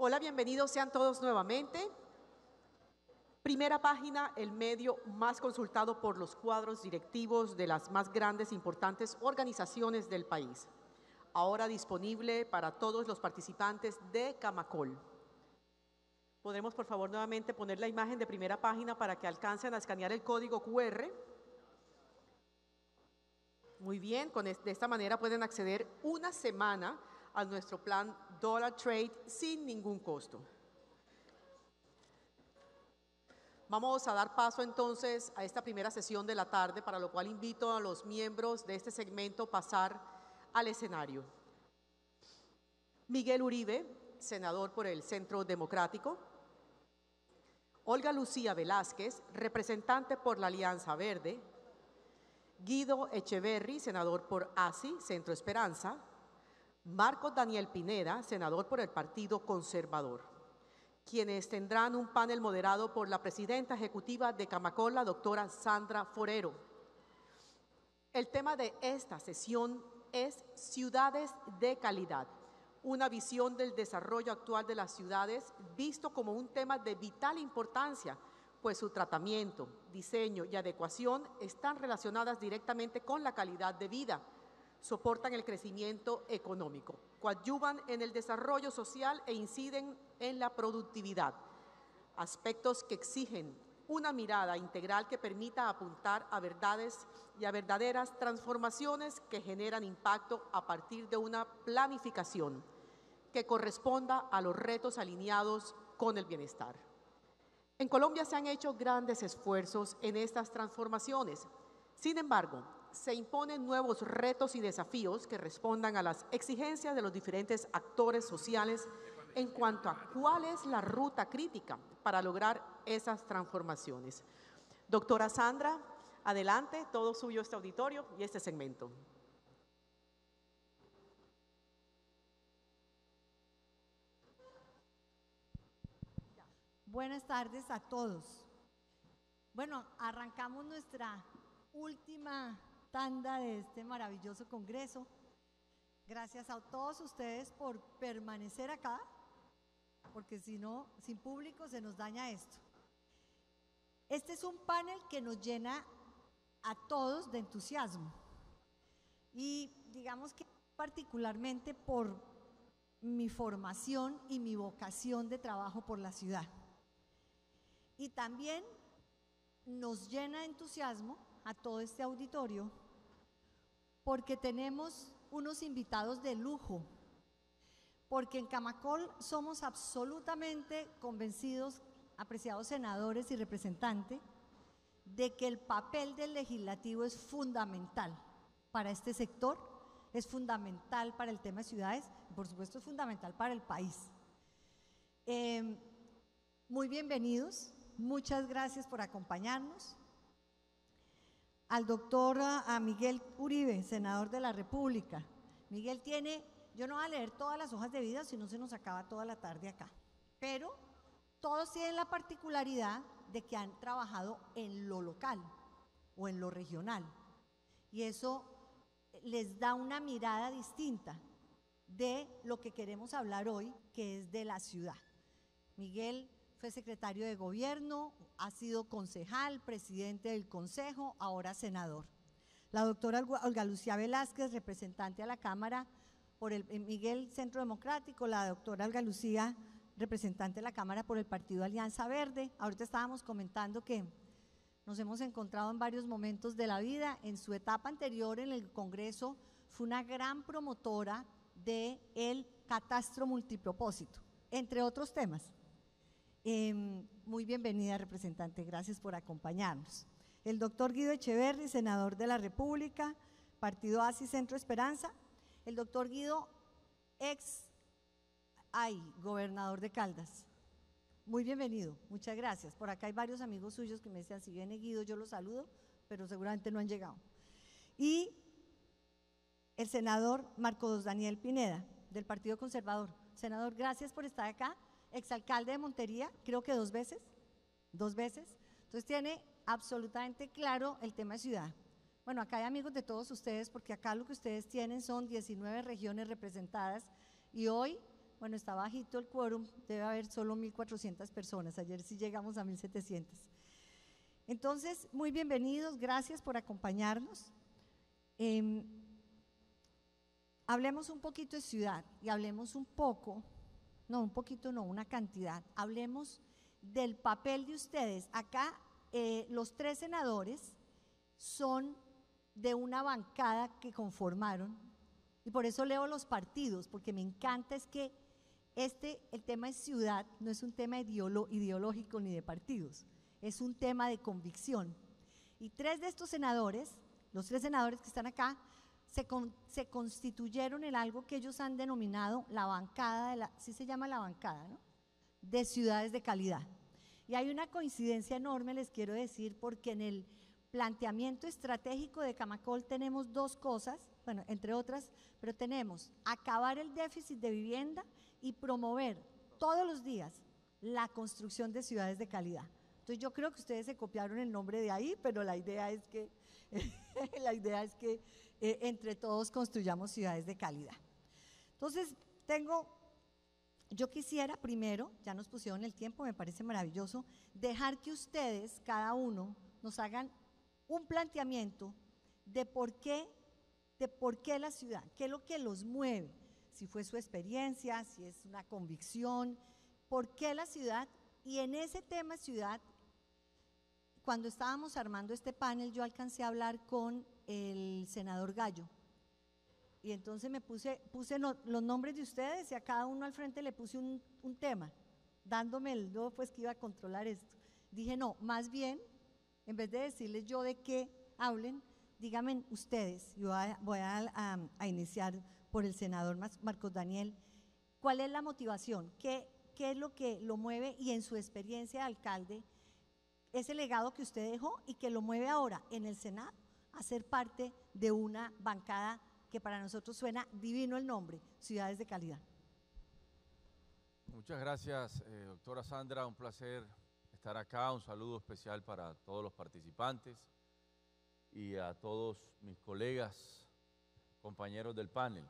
Hola, bienvenidos sean todos nuevamente. Primera página, el medio más consultado por los cuadros directivos de las más grandes e importantes organizaciones del país. Ahora disponible para todos los participantes de Camacol. Podremos, por favor, nuevamente poner la imagen de primera página para que alcancen a escanear el código QR. Muy bien, de esta manera pueden acceder una semana a nuestro plan Dollar Trade sin ningún costo. Vamos a dar paso entonces a esta primera sesión de la tarde, para lo cual invito a los miembros de este segmento a pasar al escenario. Miguel Uribe, senador por el Centro Democrático. Olga Lucía Velázquez, representante por la Alianza Verde. Guido Echeverry, senador por ASI, Centro Esperanza. Marcos Daniel Pineda, senador por el Partido Conservador, quienes tendrán un panel moderado por la presidenta ejecutiva de Camacol, la doctora Sandra Forero. El tema de esta sesión es Ciudades de Calidad, una visión del desarrollo actual de las ciudades visto como un tema de vital importancia, pues su tratamiento, diseño y adecuación están relacionadas directamente con la calidad de vida, soportan el crecimiento económico, coadyuvan en el desarrollo social e inciden en la productividad, aspectos que exigen una mirada integral que permita apuntar a verdades y a verdaderas transformaciones que generan impacto a partir de una planificación que corresponda a los retos alineados con el bienestar. En Colombia se han hecho grandes esfuerzos en estas transformaciones. Sin embargo, se imponen nuevos retos y desafíos que respondan a las exigencias de los diferentes actores sociales en cuanto a cuál es la ruta crítica para lograr esas transformaciones. Doctora Sandra, adelante, todo suyo este auditorio y este segmento. Buenas tardes a todos. Bueno, arrancamos nuestra última tanda de este maravilloso congreso. Gracias a todos ustedes por permanecer acá, porque si no, sin público se nos daña esto. Este es un panel que nos llena a todos de entusiasmo y digamos que particularmente por mi formación y mi vocación de trabajo por la ciudad. Y también nos llena de entusiasmo a todo este auditorio porque tenemos unos invitados de lujo, porque en Camacol somos absolutamente convencidos, apreciados senadores y representantes, de que el papel del legislativo es fundamental para este sector, es fundamental para el tema de ciudades y por supuesto es fundamental para el país. Muy bienvenidos, muchas gracias por acompañarnos. Al doctor Miguel Uribe, senador de la República. Miguel tiene, yo no voy a leer todas las hojas de vida, si no se nos acaba toda la tarde acá, pero todos tienen la particularidad de que han trabajado en lo local o en lo regional y eso les da una mirada distinta de lo que queremos hablar hoy, que es de la ciudad. Miguel fue secretario de gobierno, ha sido concejal, presidente del consejo, ahora senador. La doctora Olga Lucía Velázquez, representante a la Cámara por el Miguel Centro Democrático, la doctora Olga Lucía, representante de la Cámara por el Partido Alianza Verde. Ahorita estábamos comentando que nos hemos encontrado en varios momentos de la vida. En su etapa anterior en el Congreso fue una gran promotora del catastro multipropósito, entre otros temas. Muy bienvenida, representante, gracias por acompañarnos. El doctor Guido Echeverry, senador de la República, Partido ASI Centro Esperanza. El doctor Guido, gobernador de Caldas. Muy bienvenido, muchas gracias. Por acá hay varios amigos suyos que me decían, si viene Guido yo los saludo, pero seguramente no han llegado. Y el senador Marcos Daniel Pineda, del Partido Conservador. Senador, gracias por estar acá. Exalcalde de Montería, creo que dos veces. Entonces tiene absolutamente claro el tema de ciudad. Bueno, acá hay amigos de todos ustedes, porque acá lo que ustedes tienen son 19 regiones representadas y hoy bueno, está bajito el quórum, debe haber solo 1.400 personas, ayer sí llegamos a 1.700. Entonces, muy bienvenidos, gracias por acompañarnos. Hablemos un poquito de ciudad y hablemos un poco, no, un poquito no, una cantidad, hablemos del papel de ustedes. Acá los 3 senadores son de una bancada que conformaron, y por eso leo los partidos, porque me encanta es que el tema es ciudad, no es un tema ideológico ni de partidos, es un tema de convicción. Y 3 de estos senadores, los 3 senadores que están acá, se constituyeron en algo que ellos han denominado la bancada, sí se llama la bancada, ¿no?, de ciudades de calidad. Y hay una coincidencia enorme, les quiero decir, porque en el planteamiento estratégico de Camacol tenemos 2 cosas, bueno, entre otras, pero tenemos acabar el déficit de vivienda y promover todos los días la construcción de ciudades de calidad. Entonces yo creo que ustedes se copiaron el nombre de ahí, pero la idea es que, entre todos construyamos ciudades de calidad. Entonces yo quisiera primero, ya nos pusieron el tiempo, me parece maravilloso, dejar que ustedes, cada uno, nos hagan un planteamiento de por qué la ciudad, qué es lo que los mueve, si fue su experiencia, si es una convicción, por qué la ciudad. Y en ese tema ciudad, cuando estábamos armando este panel, yo alcancé a hablar con el senador Gallo, y entonces me puse los nombres de ustedes y a cada uno al frente le puse un tema, dándome el no, pues que iba a controlar esto. Dije, no, más bien, en vez de decirles yo de qué hablen, díganme ustedes. Yo voy a iniciar por el senador Marcos Daniel. ¿Cuál es la motivación? ¿Qué es lo que lo mueve? Y en su experiencia de alcalde, ese legado que usted dejó y que lo mueve ahora en el Senado a ser parte de una bancada que para nosotros suena divino el nombre, Ciudades de Calidad. Muchas gracias, doctora Sandra, un placer estar acá, un saludo especial para todos los participantes y a todos mis colegas, compañeros del panel.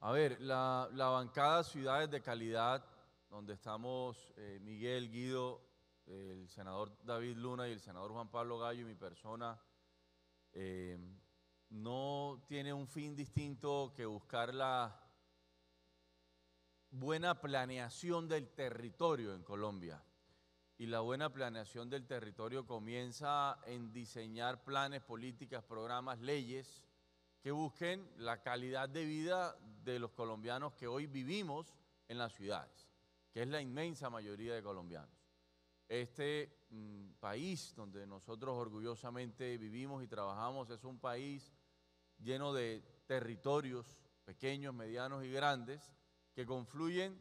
A ver, la bancada Ciudades de Calidad, donde estamos Miguel, Guido, el senador David Luna y el senador Juan Pablo Gallo y mi persona, no tiene un fin distinto que buscar la buena planeación del territorio en Colombia. Y la buena planeación del territorio comienza en diseñar planes, políticas, programas, leyes que busquen la calidad de vida de los colombianos que hoy vivimos en las ciudades, que es la inmensa mayoría de colombianos. Este país donde nosotros orgullosamente vivimos y trabajamos es un país lleno de territorios pequeños, medianos y grandes que confluyen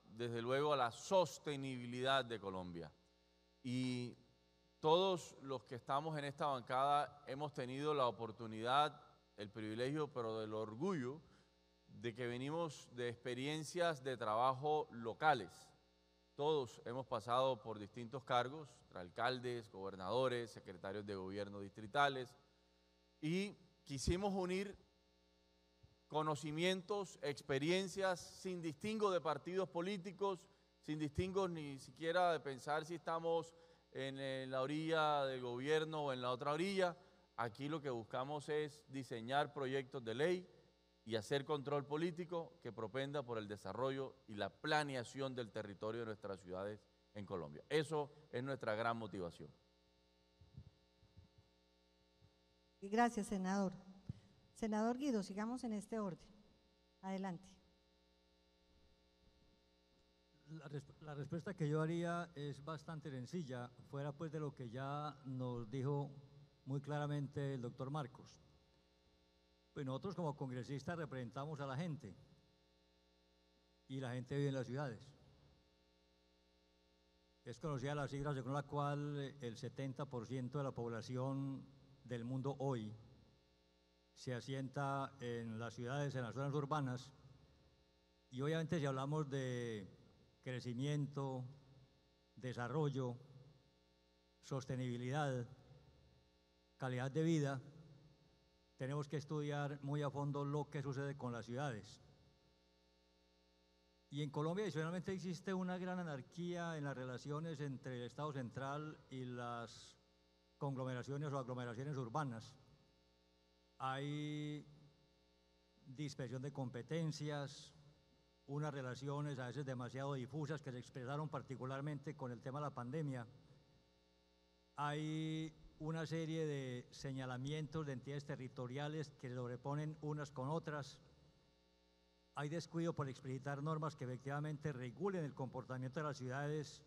desde luego a la sostenibilidad de Colombia. Y todos los que estamos en esta bancada hemos tenido la oportunidad, el privilegio, pero del orgullo de que venimos de experiencias de trabajo locales. Todos hemos pasado por distintos cargos, alcaldes, gobernadores, secretarios de gobierno distritales, y quisimos unir conocimientos, experiencias, sin distingo de partidos políticos, sin distingo ni siquiera de pensar si estamos en la orilla del gobierno o en la otra orilla. Aquí lo que buscamos es diseñar proyectos de ley y hacer control político que propenda por el desarrollo y la planeación del territorio de nuestras ciudades en Colombia. Eso es nuestra gran motivación. Gracias, senador. Senador Guido, sigamos en este orden. Adelante. La respuesta que yo haría es bastante sencilla, fuera pues de lo que ya nos dijo muy claramente el doctor Marcos. Pues nosotros como congresistas representamos a la gente y la gente vive en las ciudades. Es conocida la cifra según la cual el 70% de la población del mundo hoy se asienta en las ciudades, en las zonas urbanas, y obviamente si hablamos de crecimiento, desarrollo, sostenibilidad, calidad de vida, tenemos que estudiar muy a fondo lo que sucede con las ciudades. Y en Colombia adicionalmente existe una gran anarquía en las relaciones entre el Estado central y las conglomeraciones o aglomeraciones urbanas. Hay dispersión de competencias, unas relaciones a veces demasiado difusas que se expresaron particularmente con el tema de la pandemia. Hay una serie de señalamientos de entidades territoriales que se sobreponen unas con otras. Hay descuido por explicitar normas que efectivamente regulen el comportamiento de las ciudades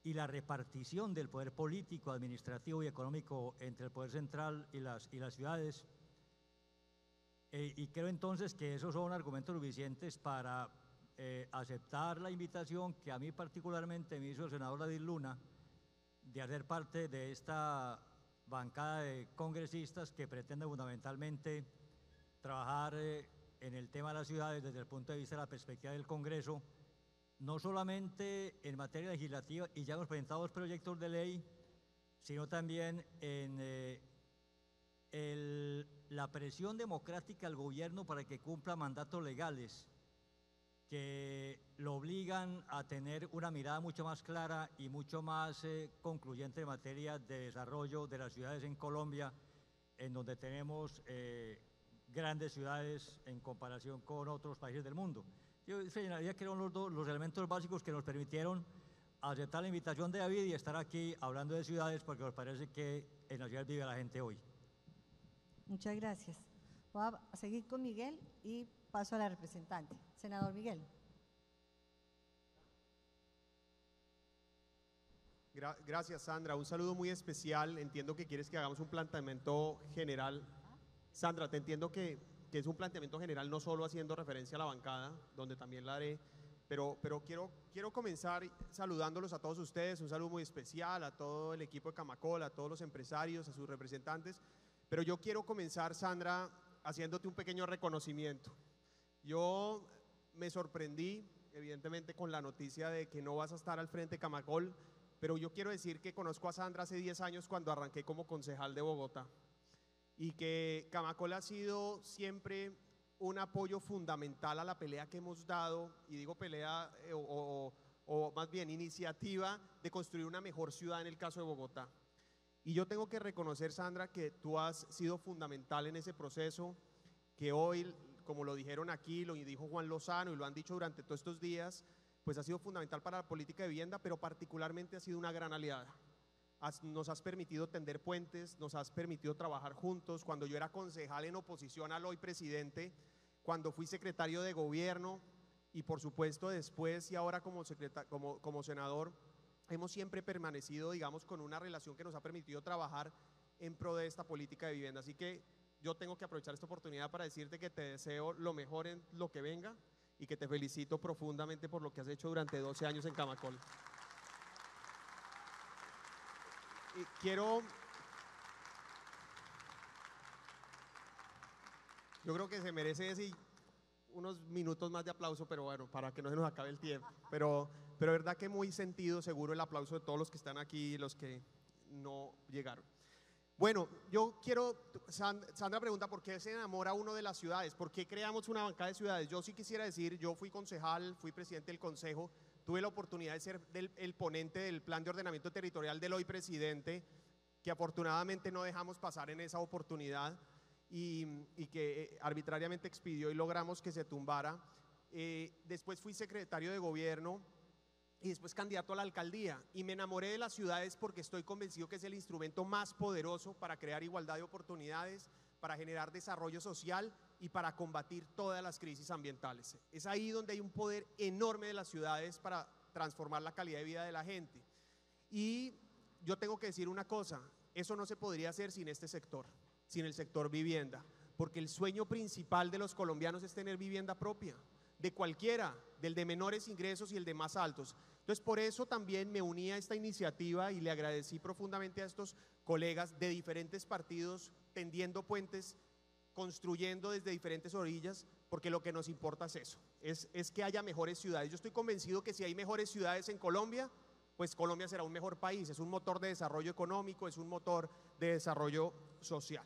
y la repartición del poder político, administrativo y económico entre el poder central y las ciudades. Y creo entonces que esos son argumentos suficientes para aceptar la invitación que a mí particularmente me hizo el senador David Luna de hacer parte de esta bancada de congresistas que pretende fundamentalmente trabajar en el tema de las ciudades desde el punto de vista de la perspectiva del Congreso, no solamente en materia legislativa, y ya hemos presentado 2 proyectos de ley, sino también en la presión democrática al gobierno para que cumpla mandatos legales que lo obligan a tener una mirada mucho más clara y mucho más concluyente en materia de desarrollo de las ciudades en Colombia, en donde tenemos grandes ciudades en comparación con otros países del mundo. Yo señalaría que eran los elementos básicos que nos permitieron aceptar la invitación de David y estar aquí hablando de ciudades, porque nos parece que en la ciudad vive la gente hoy. Muchas gracias. Voy a seguir con Miguel y paso a la representante. Senador Miguel. Gracias, Sandra. Un saludo muy especial. Entiendo que quieres que hagamos un planteamiento general. Sandra, te entiendo que es un planteamiento general, no solo haciendo referencia a la bancada, donde también la haré, pero quiero comenzar saludándolos a todos ustedes, un saludo muy especial a todo el equipo de Camacol, a todos los empresarios, a sus representantes, pero yo quiero comenzar, Sandra, haciéndote un pequeño reconocimiento. Yo me sorprendí, evidentemente, con la noticia de que no vas a estar al frente de Camacol, pero yo quiero decir que conozco a Sandra hace 10 años cuando arranqué como concejal de Bogotá, y que Camacol ha sido siempre un apoyo fundamental a la pelea que hemos dado, y digo pelea o más bien iniciativa de construir una mejor ciudad en el caso de Bogotá. Y yo tengo que reconocer, Sandra, que tú has sido fundamental en ese proceso, que hoy, como lo dijeron aquí, lo dijo Juan Lozano y lo han dicho durante todos estos días, pues ha sido fundamental para la política de vivienda, pero particularmente ha sido una gran aliada. Nos has permitido tender puentes, nos has permitido trabajar juntos. Cuando yo era concejal en oposición al hoy presidente, cuando fui secretario de gobierno y por supuesto después y ahora como senador, hemos siempre permanecido, digamos, con una relación que nos ha permitido trabajar en pro de esta política de vivienda. Así que yo tengo que aprovechar esta oportunidad para decirte que te deseo lo mejor en lo que venga y que te felicito profundamente por lo que has hecho durante 12 años en Camacol. Y yo creo que se merece así unos minutos más de aplauso, pero bueno, para que no se nos acabe el tiempo. Pero verdad que muy sentido seguro el aplauso de todos los que están aquí y los que no llegaron. Bueno, yo quiero, Sandra pregunta por qué se enamora uno de las ciudades, por qué creamos una bancada de ciudades. Yo sí quisiera decir, yo fui concejal, fui presidente del consejo, tuve la oportunidad de ser el ponente del plan de ordenamiento territorial del hoy presidente, que afortunadamente no dejamos pasar en esa oportunidad y que arbitrariamente expidió y logramos que se tumbara. Después fui secretario de gobierno y después candidato a la alcaldía, y me enamoré de las ciudades porque estoy convencido que es el instrumento más poderoso para crear igualdad de oportunidades, para generar desarrollo social y para combatir todas las crisis ambientales. Es ahí donde hay un poder enorme de las ciudades para transformar la calidad de vida de la gente. Y yo tengo que decir una cosa, eso no se podría hacer sin este sector, sin el sector vivienda, porque el sueño principal de los colombianos es tener vivienda propia, de cualquiera, del de menores ingresos y el de más altos. Entonces, por eso también me uní a esta iniciativa y le agradecí profundamente a estos colegas de diferentes partidos, tendiendo puentes, construyendo desde diferentes orillas, porque lo que nos importa es eso, es que haya mejores ciudades. Yo estoy convencido que si hay mejores ciudades en Colombia, pues Colombia será un mejor país, es un motor de desarrollo económico, es un motor de desarrollo social.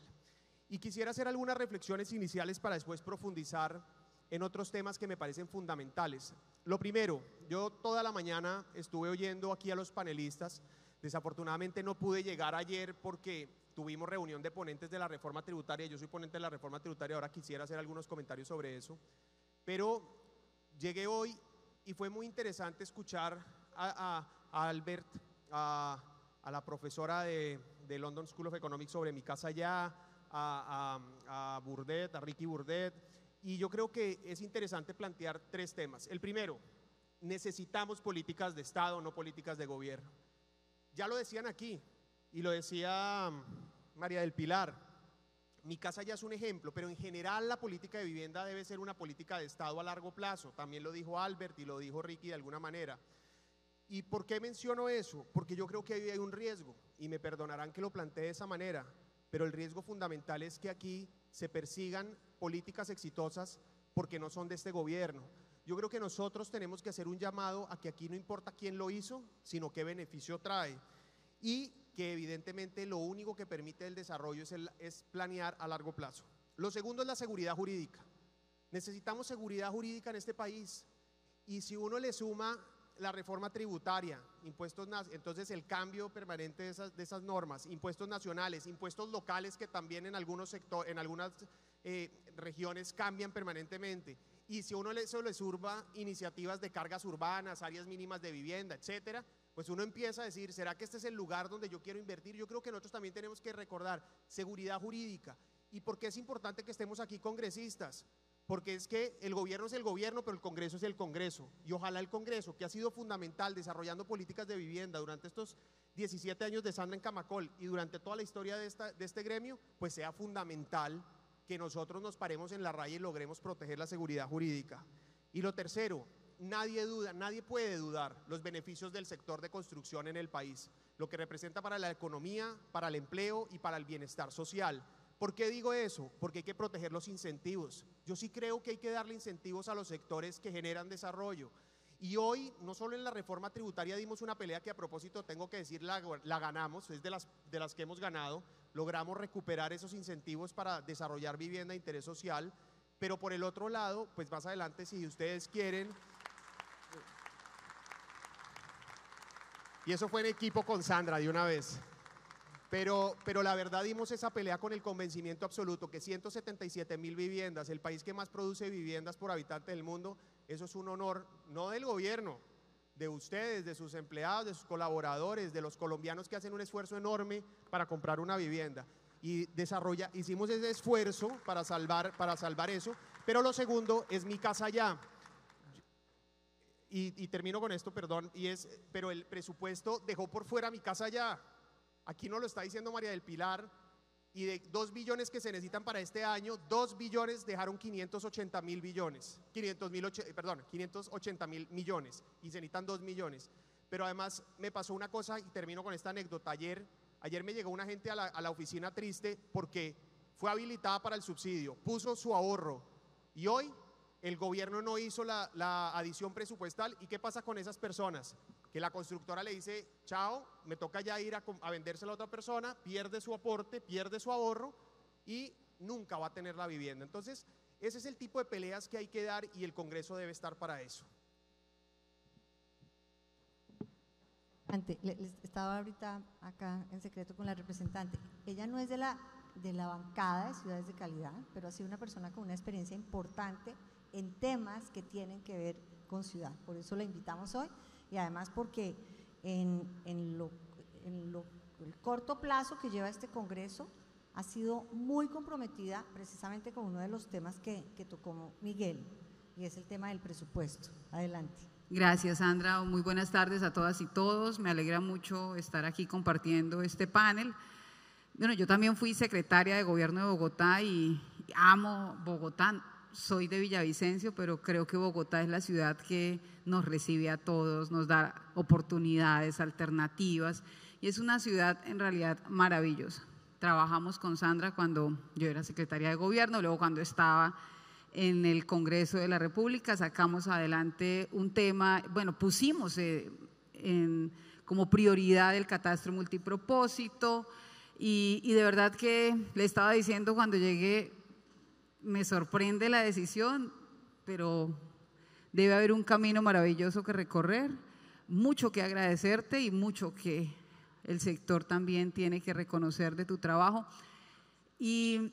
Y quisiera hacer algunas reflexiones iniciales para después profundizar en otros temas que me parecen fundamentales. Lo primero, yo toda la mañana estuve oyendo aquí a los panelistas. Desafortunadamente no pude llegar ayer porque tuvimos reunión de ponentes de la reforma tributaria. Yo soy ponente de la reforma tributaria, ahora quisiera hacer algunos comentarios sobre eso. Pero llegué hoy y fue muy interesante escuchar a Albert, a la profesora de London School of Economics sobre Mi Casa Ya, a Burdett, a Ricky Burdett, y yo creo que es interesante plantear tres temas. El primero, necesitamos políticas de Estado, no políticas de gobierno. Ya lo decían aquí, y lo decía María del Pilar, Mi Casa Ya es un ejemplo, pero en general la política de vivienda debe ser una política de Estado a largo plazo. También lo dijo Albert y lo dijo Ricky de alguna manera. ¿Y por qué menciono eso? Porque yo creo que ahí hay un riesgo, y me perdonarán que lo plantee de esa manera, pero el riesgo fundamental es que aquí se persigan políticas exitosas porque no son de este gobierno. Yo creo que nosotros tenemos que hacer un llamado a que aquí no importa quién lo hizo, sino qué beneficio trae, y que evidentemente lo único que permite el desarrollo es planear a largo plazo. Lo segundo es la seguridad jurídica. Necesitamos seguridad jurídica en este país, y si uno le suma la reforma tributaria, impuestos, entonces el cambio permanente de esas normas, impuestos nacionales, impuestos locales que también en algunos sectores, en algunas regiones cambian permanentemente, y si uno eso le suma iniciativas de cargas urbanas, áreas mínimas de vivienda, etcétera, pues uno empieza a decir, ¿será que este es el lugar donde yo quiero invertir? Yo creo que nosotros también tenemos que recordar seguridad jurídica. ¿Y por qué es importante que estemos aquí congresistas? Porque es que el gobierno es el gobierno, pero el Congreso es el Congreso, y ojalá el Congreso, que ha sido fundamental desarrollando políticas de vivienda durante estos 17 años de Sandra en Camacol y durante toda la historia de este gremio, pues sea fundamental que nosotros nos paremos en la raya y logremos proteger la seguridad jurídica. Y lo tercero, nadie puede dudar los beneficios del sector de construcción en el país, lo que representa para la economía, para el empleo y para el bienestar social. ¿Por qué digo eso? Porque hay que proteger los incentivos. Yo sí creo que hay que darle incentivos a los sectores que generan desarrollo. Y hoy, no solo en la reforma tributaria dimos una pelea que, a propósito, tengo que decir, la ganamos, es de las que hemos ganado, logramos recuperar esos incentivos para desarrollar vivienda de interés social, pero por el otro lado, pues más adelante, si ustedes quieren, y eso fue en equipo con Sandra de una vez. Pero la verdad dimos esa pelea con el convencimiento absoluto que 177.000 viviendas, el país que más produce viviendas por habitante del mundo, eso es un honor, no del gobierno, de ustedes, de sus empleados, de sus colaboradores, de los colombianos que hacen un esfuerzo enorme para comprar una vivienda. Y hicimos ese esfuerzo para salvar eso, pero lo segundo es Mi Casa Ya. Y termino con esto, perdón, pero el presupuesto dejó por fuera Mi Casa Ya. Aquí nos lo está diciendo María del Pilar, y de 2 billones que se necesitan para este año, 2 billones dejaron 580 mil millones, 580 mil millones, y se necesitan 2 millones. Pero además me pasó una cosa, y termino con esta anécdota. Ayer me llegó una gente a la oficina triste porque fue habilitada para el subsidio, puso su ahorro, y hoy el gobierno no hizo la adición presupuestal. ¿Y qué pasa con esas personas? Que la constructora le dice, chao, me toca ya ir a vendérsela a otra persona, pierde su aporte, pierde su ahorro y nunca va a tener la vivienda. Entonces, ese es el tipo de peleas que hay que dar, y el Congreso debe estar para eso. Estaba ahorita acá en secreto con la representante. Ella no es de la bancada de Ciudades de Calidad, pero ha sido una persona con una experiencia importante en temas que tienen que ver con ciudad. Por eso la invitamos hoy, y además porque en el corto plazo que lleva este Congreso ha sido muy comprometida precisamente con uno de los temas que tocó Miguel, y es el tema del presupuesto. Adelante. Gracias, Sandra. Muy buenas tardes a todas y todos. Me alegra mucho estar aquí compartiendo este panel. Bueno, yo también fui secretaria de Gobierno de Bogotá y amo Bogotá. Soy de Villavicencio, pero creo que Bogotá es la ciudad que nos recibe a todos, nos da oportunidades, alternativas, y es una ciudad en realidad maravillosa. Trabajamos con Sandra cuando yo era secretaria de Gobierno, luego cuando estaba en el Congreso de la República sacamos adelante un tema, bueno, pusimos como prioridad el catastro multipropósito, y de verdad que le estaba diciendo cuando llegué, me sorprende la decisión, pero debe haber un camino maravilloso que recorrer, mucho que agradecerte y mucho que el sector también tiene que reconocer de tu trabajo. Y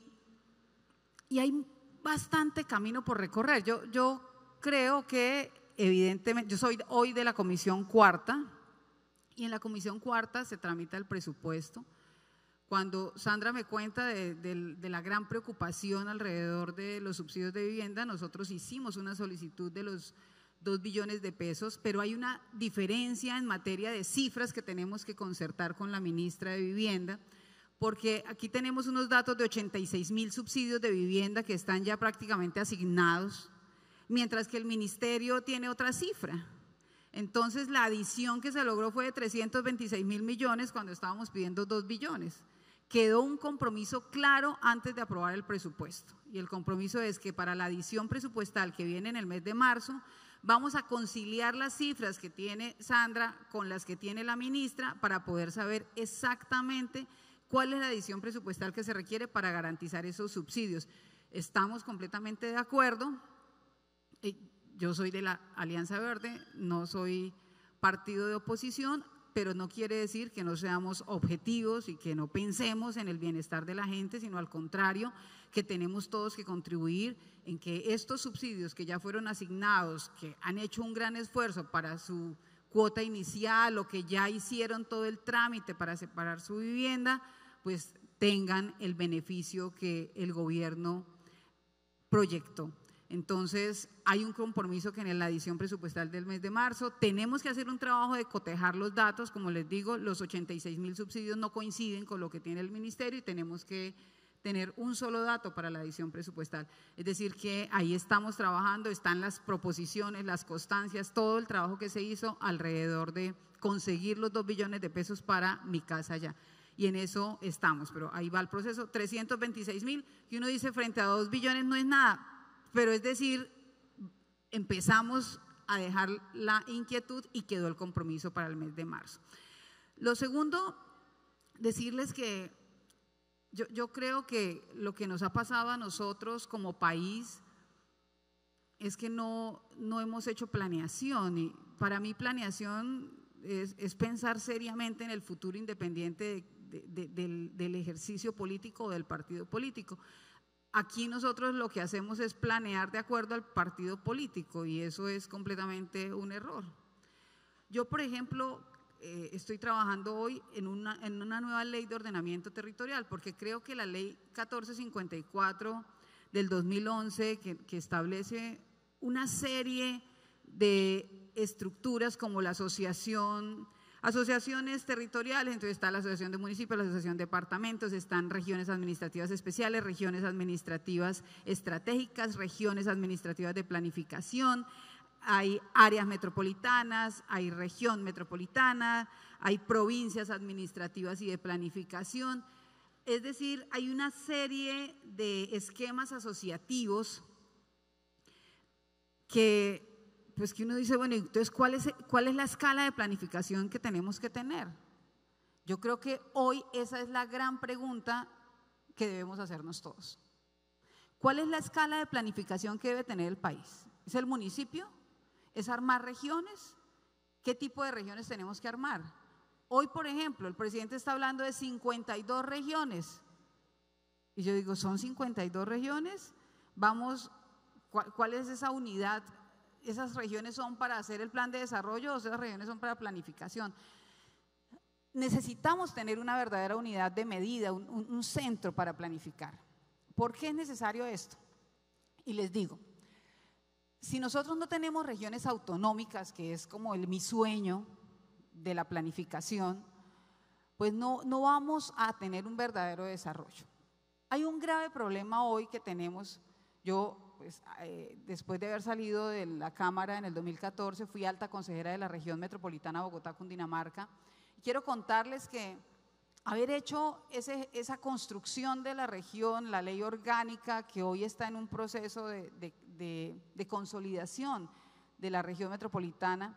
hay bastante camino por recorrer. Yo creo que evidentemente, yo soy hoy de la Comisión Cuarta y en la Comisión Cuarta se tramita el presupuesto. Cuando Sandra me cuenta de la gran preocupación alrededor de los subsidios de vivienda, nosotros hicimos una solicitud de los 2 billones de pesos, pero hay una diferencia en materia de cifras que tenemos que concertar con la ministra de Vivienda, porque aquí tenemos unos datos de 86.000 subsidios de vivienda que están ya prácticamente asignados, mientras que el ministerio tiene otra cifra. Entonces la adición que se logró fue de 326.000 millones cuando estábamos pidiendo 2 billones. Quedó un compromiso claro antes de aprobar el presupuesto y el compromiso es que para la adición presupuestal que viene en el mes de marzo vamos a conciliar las cifras que tiene Sandra con las que tiene la ministra para poder saber exactamente cuál es la adición presupuestal que se requiere para garantizar esos subsidios. Estamos completamente de acuerdo. Yo soy de la Alianza Verde, no soy partido de oposición, pero no quiere decir que no seamos objetivos y que no pensemos en el bienestar de la gente, sino al contrario, que tenemos todos que contribuir en que estos subsidios que ya fueron asignados, que han hecho un gran esfuerzo para su cuota inicial o que ya hicieron todo el trámite para separar su vivienda, pues tengan el beneficio que el gobierno proyectó. Entonces hay un compromiso que en la adición presupuestal del mes de marzo tenemos que hacer un trabajo de cotejar los datos, como les digo, los 86.000 subsidios no coinciden con lo que tiene el ministerio y tenemos que tener un solo dato para la adición presupuestal, es decir que ahí estamos trabajando, están las proposiciones, las constancias, todo el trabajo que se hizo alrededor de conseguir los 2 billones de pesos para Mi Casa Ya. Y en eso estamos, pero ahí va el proceso, 326.000, y uno dice frente a 2 billones no es nada, pero es decir, empezamos a dejar la inquietud y quedó el compromiso para el mes de marzo. Lo segundo, decirles que yo creo que lo que nos ha pasado a nosotros como país es que no hemos hecho planeación y para mí planeación es pensar seriamente en el futuro independiente del ejercicio político o del partido político. Aquí nosotros lo que hacemos es planear de acuerdo al partido político y eso es completamente un error. Yo, por ejemplo, estoy trabajando hoy en una nueva ley de ordenamiento territorial porque creo que la ley 1454 del 2011 que establece una serie de estructuras como la asociaciones territoriales, entonces está la asociación de municipios, la asociación de departamentos, están regiones administrativas especiales, regiones administrativas estratégicas, regiones administrativas de planificación, hay áreas metropolitanas, hay región metropolitana, hay provincias administrativas y de planificación, es decir, hay una serie de esquemas asociativos que uno dice, bueno, entonces ¿cuál es la escala de planificación que tenemos que tener? Yo creo que hoy esa es la gran pregunta que debemos hacernos todos. ¿Cuál es la escala de planificación que debe tener el país? ¿Es el municipio? ¿Es armar regiones? ¿Qué tipo de regiones tenemos que armar? Hoy, por ejemplo, el presidente está hablando de 52 regiones. Y yo digo, ¿son 52 regiones? Vamos, ¿cuál es esa unidad? ¿Esas regiones son para hacer el plan de desarrollo o esas regiones son para planificación? Necesitamos tener una verdadera unidad de medida, un centro para planificar. ¿Por qué es necesario esto? Y les digo, si nosotros no tenemos regiones autonómicas, que es como mi sueño de la planificación, pues no vamos a tener un verdadero desarrollo. Hay un grave problema hoy que tenemos. Yo pues, después de haber salido de la Cámara en el 2014, fui alta consejera de la región metropolitana Bogotá-Cundinamarca. Quiero contarles que haber hecho esa construcción de la región, la ley orgánica que hoy está en un proceso de consolidación de la región metropolitana,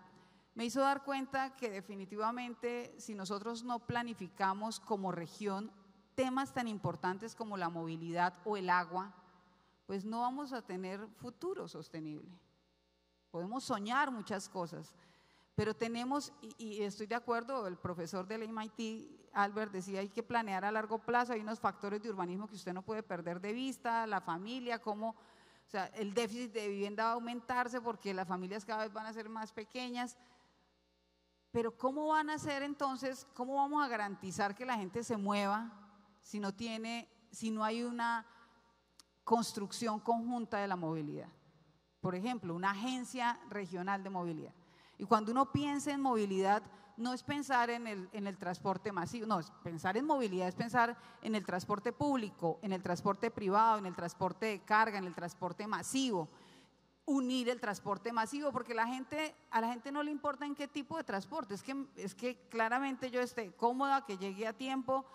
me hizo dar cuenta que definitivamente si nosotros no planificamos como región temas tan importantes como la movilidad o el agua, pues no vamos a tener futuro sostenible. Podemos soñar muchas cosas, pero tenemos, y estoy de acuerdo, el profesor del MIT, Albert, decía, hay que planear a largo plazo, hay unos factores de urbanismo que usted no puede perder de vista, la familia, cómo, o sea, el déficit de vivienda va a aumentarse porque las familias cada vez van a ser más pequeñas, pero ¿cómo van a ser entonces, cómo vamos a garantizar que la gente se mueva si no hay una construcción conjunta de la movilidad? Por ejemplo, una agencia regional de movilidad. Y cuando uno piensa en movilidad, no es pensar en el transporte masivo, no, es pensar en movilidad, es pensar en el transporte público, en el transporte privado, en el transporte de carga, en el transporte masivo, unir el transporte masivo, porque a la gente no le importa en qué tipo de transporte, es que claramente yo esté cómoda, que llegue a tiempo,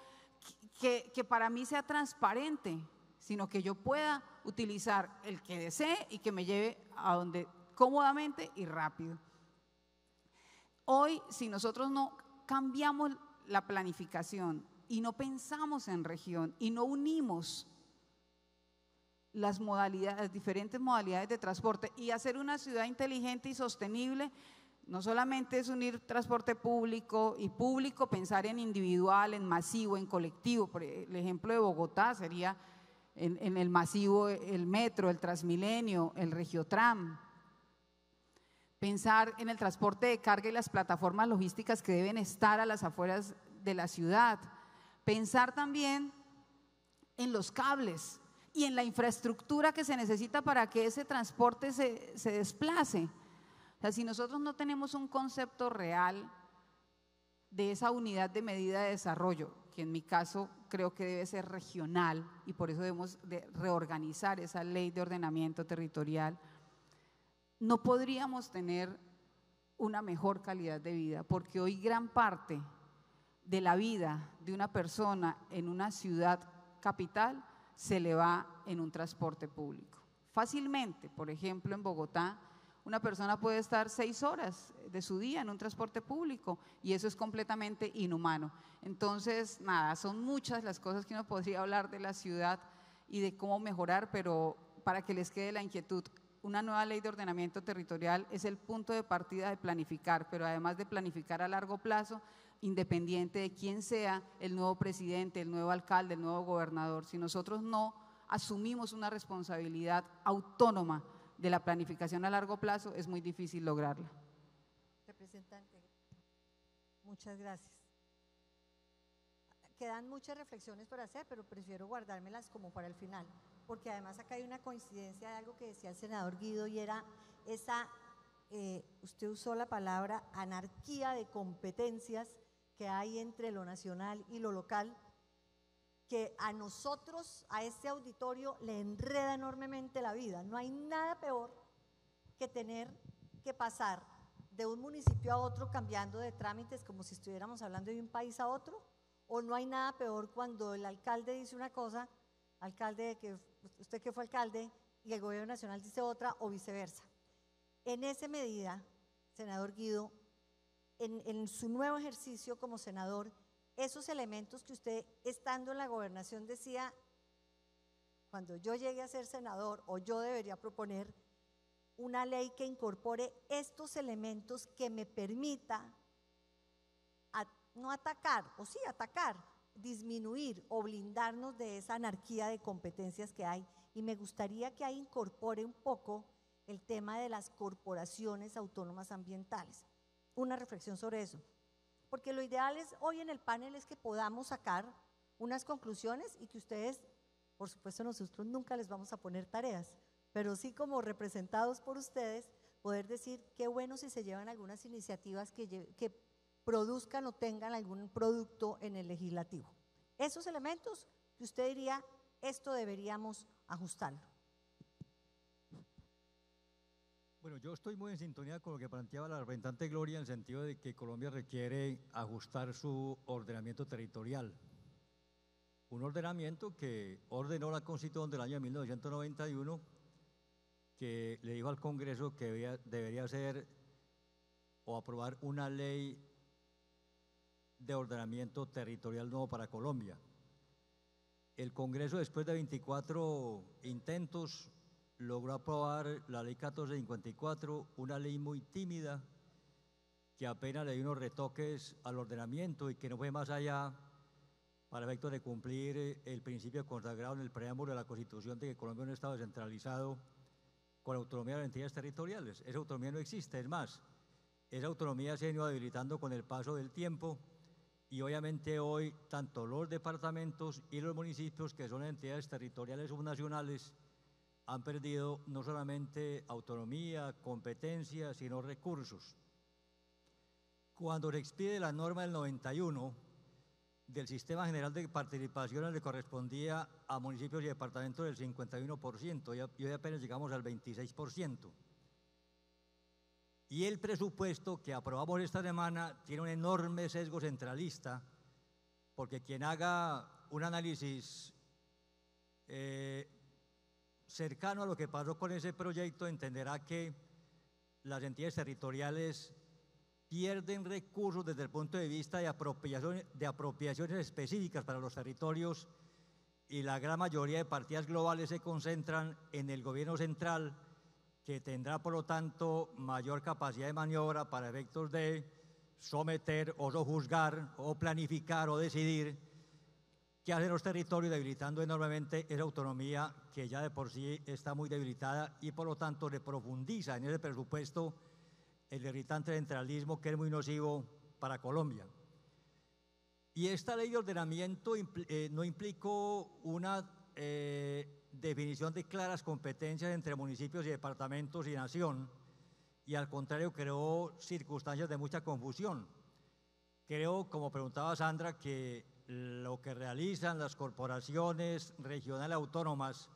que para mí sea transparente, sino que yo pueda utilizar el que desee y que me lleve a donde cómodamente y rápido. Hoy, si nosotros no cambiamos la planificación y no pensamos en región y no unimos las diferentes modalidades de transporte y hacer una ciudad inteligente y sostenible, no solamente es unir transporte público y público, pensar en individual, en masivo, en colectivo. Por el ejemplo de Bogotá sería en el masivo el metro, el Transmilenio, el Regiotram. Pensar en el transporte de carga y las plataformas logísticas que deben estar a las afueras de la ciudad. Pensar también en los cables y en la infraestructura que se necesita para que ese transporte se desplace. O sea, si nosotros no tenemos un concepto real de esa unidad de medida de desarrollo, que en mi caso creo que debe ser regional y por eso debemos de reorganizar esa ley de ordenamiento territorial, no podríamos tener una mejor calidad de vida, porque hoy gran parte de la vida de una persona en una ciudad capital se le va en un transporte público. Fácilmente, por ejemplo, en Bogotá, una persona puede estar 6 horas de su día en un transporte público y eso es completamente inhumano. Entonces, nada, son muchas las cosas que uno podría hablar de la ciudad y de cómo mejorar, pero para que les quede la inquietud, una nueva ley de ordenamiento territorial es el punto de partida de planificar, pero además de planificar a largo plazo, independiente de quién sea el nuevo presidente, el nuevo alcalde, el nuevo gobernador. Si nosotros no asumimos una responsabilidad autónoma de la planificación a largo plazo, es muy difícil lograrla. Representante, muchas gracias. Quedan muchas reflexiones por hacer, pero prefiero guardármelas como para el final, porque además acá hay una coincidencia de algo que decía el senador Guido y era esa, usted usó la palabra anarquía de competencias que hay entre lo nacional y lo local, que a nosotros, a este auditorio, le enreda enormemente la vida. No hay nada peor que tener que pasar de un municipio a otro cambiando de trámites como si estuviéramos hablando de un país a otro, o no hay nada peor cuando el alcalde dice una cosa, usted que fue alcalde, y el gobierno nacional dice otra, o viceversa. En esa medida, senador Guido, en su nuevo ejercicio como senador, esos elementos que usted, estando en la gobernación, decía, cuando yo llegue a ser senador, o yo debería proponer una ley que incorpore estos elementos que me permita no atacar, o sí atacar, disminuir o blindarnos de esa anarquía de competencias que hay, y me gustaría que ahí incorpore un poco el tema de las corporaciones autónomas ambientales. Una reflexión sobre eso, porque lo ideal es hoy en el panel es que podamos sacar unas conclusiones y que ustedes, por supuesto nosotros nunca les vamos a poner tareas, pero sí como representados por ustedes, poder decir qué bueno si se llevan algunas iniciativas que produzcan o tengan algún producto en el legislativo. Esos elementos que usted diría, esto deberíamos ajustarlo. Bueno, yo estoy muy en sintonía con lo que planteaba la representante Gloria en el sentido de que Colombia requiere ajustar su ordenamiento territorial. Un ordenamiento que ordenó la Constitución del año 1991, que le dijo al Congreso que debería ser o aprobar una ley de ordenamiento territorial nuevo para Colombia. El Congreso, después de 24 intentos, logró aprobar la Ley 1454, una ley muy tímida, que apenas le dio unos retoques al ordenamiento y que no fue más allá para efectos de cumplir el principio consagrado en el preámbulo de la Constitución de que Colombia es un Estado descentralizado con autonomía de las entidades territoriales. Esa autonomía no existe, es más, esa autonomía se ha ido debilitando con el paso del tiempo y obviamente hoy tanto los departamentos y los municipios, que son entidades territoriales subnacionales, han perdido no solamente autonomía, competencia, sino recursos. Cuando se expide la norma del 91 del Sistema General de Participaciones, le correspondía a municipios y departamentos del 51%, y hoy apenas llegamos al 26%. Y el presupuesto que aprobamos esta semana tiene un enorme sesgo centralista, porque quien haga un análisis cercano a lo que pasó con ese proyecto entenderá que las entidades territoriales pierden recursos desde el punto de vista de apropiaciones específicas para los territorios, y la gran mayoría de partidas globales se concentran en el gobierno central, que tendrá por lo tanto mayor capacidad de maniobra para efectos de someter o sojuzgar o planificar o decidir qué hacen los territorios, debilitando enormemente esa autonomía que ya de por sí está muy debilitada, y por lo tanto le profundiza en ese presupuesto el irritante centralismo que es muy nocivo para Colombia. Y esta ley de ordenamiento no implicó una definición de claras competencias entre municipios y departamentos y nación, y al contrario creó circunstancias de mucha confusión. Creo, como preguntaba Sandra, que lo que realizan las corporaciones regionales autónomas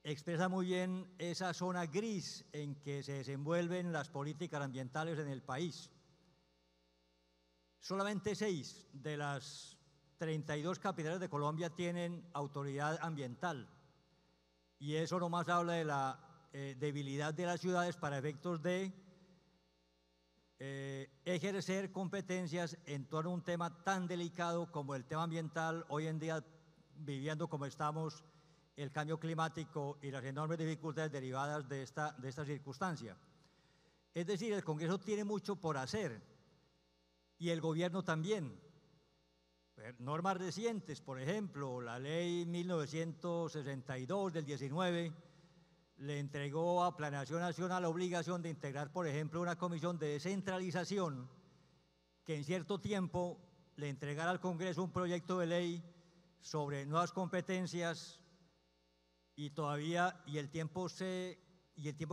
expresa muy bien esa zona gris en que se desenvuelven las políticas ambientales en el país. Solamente 6 de las 32 capitales de Colombia tienen autoridad ambiental, y eso nomás habla de la debilidad de las ciudades para efectos de ejercer competencias en torno a un tema tan delicado como el tema ambiental, hoy en día viviendo como estamos el cambio climático y las enormes dificultades derivadas de esta circunstancia. Es decir, el Congreso tiene mucho por hacer y el gobierno también. Normas recientes, por ejemplo, la ley 1962 del 19 le entregó a Planeación Nacional la obligación de integrar, por ejemplo, una comisión de descentralización que en cierto tiempo le entregara al Congreso un proyecto de ley sobre nuevas competencias, y el tiempo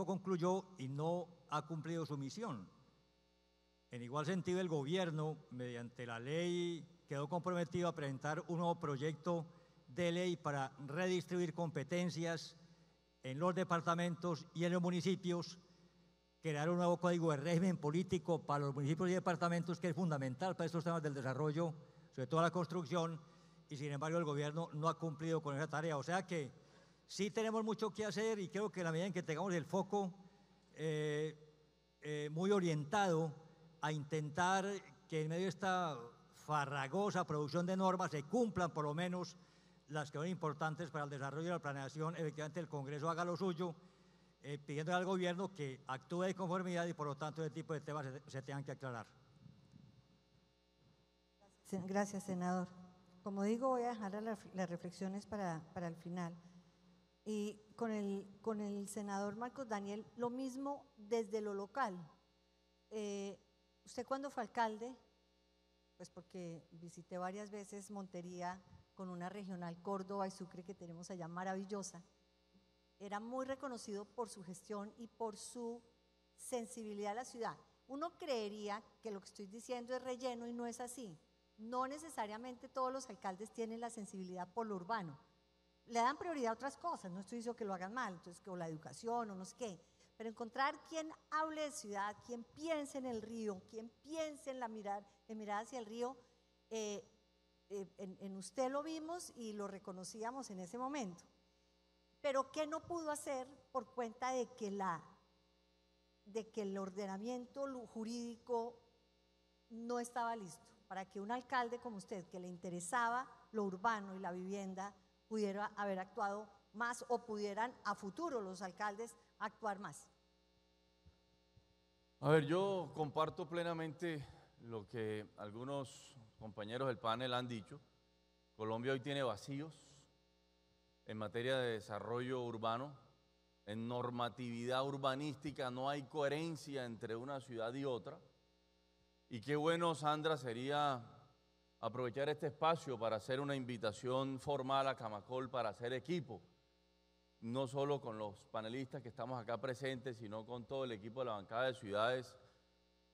concluyó y no ha cumplido su misión. En igual sentido, el gobierno, mediante la ley, quedó comprometido a presentar un nuevo proyecto de ley para redistribuir competencias en los departamentos y en los municipios, crear un nuevo código de régimen político para los municipios y departamentos, que es fundamental para estos temas del desarrollo, sobre todo la construcción, y sin embargo el gobierno no ha cumplido con esa tarea. O sea que sí tenemos mucho que hacer, y creo que en la medida en que tengamos el foco muy orientado a intentar que en medio de esta farragosa producción de normas se cumplan por lo menos las que son importantes para el desarrollo de la planeación, efectivamente el Congreso haga lo suyo, pidiendo al gobierno que actúe de conformidad y por lo tanto ese tipo de temas se tengan que aclarar. Gracias, senador. Como digo, voy a dejar las reflexiones para el final. Y con el senador Marcos Daniel, lo mismo desde lo local. ¿Usted cuándo fue alcalde? Pues porque visité varias veces Montería con una regional Córdoba y Sucre que tenemos allá maravillosa. Era muy reconocido por su gestión y por su sensibilidad a la ciudad. Uno creería que lo que estoy diciendo es relleno y no es así. No necesariamente todos los alcaldes tienen la sensibilidad por lo urbano. Le dan prioridad a otras cosas, no estoy diciendo que lo hagan mal, entonces, o la educación o no sé qué. Pero encontrar quien hable de ciudad, quien piense en el río, quien piense en mirar hacia el río, en usted lo vimos y lo reconocíamos en ese momento. Pero ¿qué no pudo hacer por cuenta de que el ordenamiento jurídico no estaba listo para que un alcalde como usted, que le interesaba lo urbano y la vivienda, pudiera haber actuado más o pudieran a futuro los alcaldes actuar más. A ver, yo comparto plenamente lo que algunos compañeros del panel han dicho. Colombia hoy tiene vacíos en materia de desarrollo urbano, en normatividad urbanística no hay coherencia entre una ciudad y otra. Y qué bueno, Sandra, sería aprovechar este espacio para hacer una invitación formal a Camacol para hacer equipo, no solo con los panelistas que estamos acá presentes, sino con todo el equipo de la bancada de ciudades,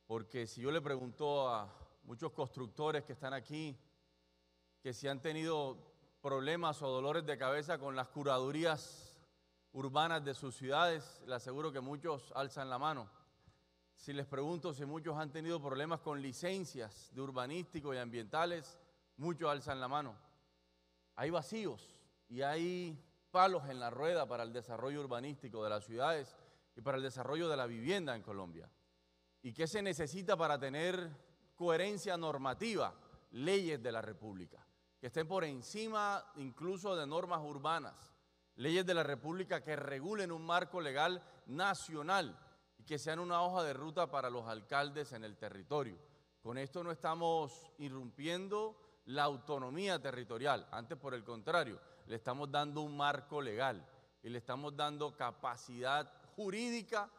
porque si yo le pregunto a muchos constructores que están aquí, que si han tenido problemas o dolores de cabeza con las curadurías urbanas de sus ciudades, le aseguro que muchos alzan la mano. Si les pregunto si muchos han tenido problemas con licencias de urbanístico y ambientales, muchos alzan la mano. Hay vacíos y hay palos en la rueda para el desarrollo urbanístico de las ciudades y para el desarrollo de la vivienda en Colombia. ¿Y qué se necesita para tener coherencia normativa? Leyes de la República, que estén por encima incluso de normas urbanas, leyes de la República que regulen un marco legal nacional y que sean una hoja de ruta para los alcaldes en el territorio. Con esto no estamos irrumpiendo la autonomía territorial, antes por el contrario, le estamos dando un marco legal y le estamos dando capacidad jurídica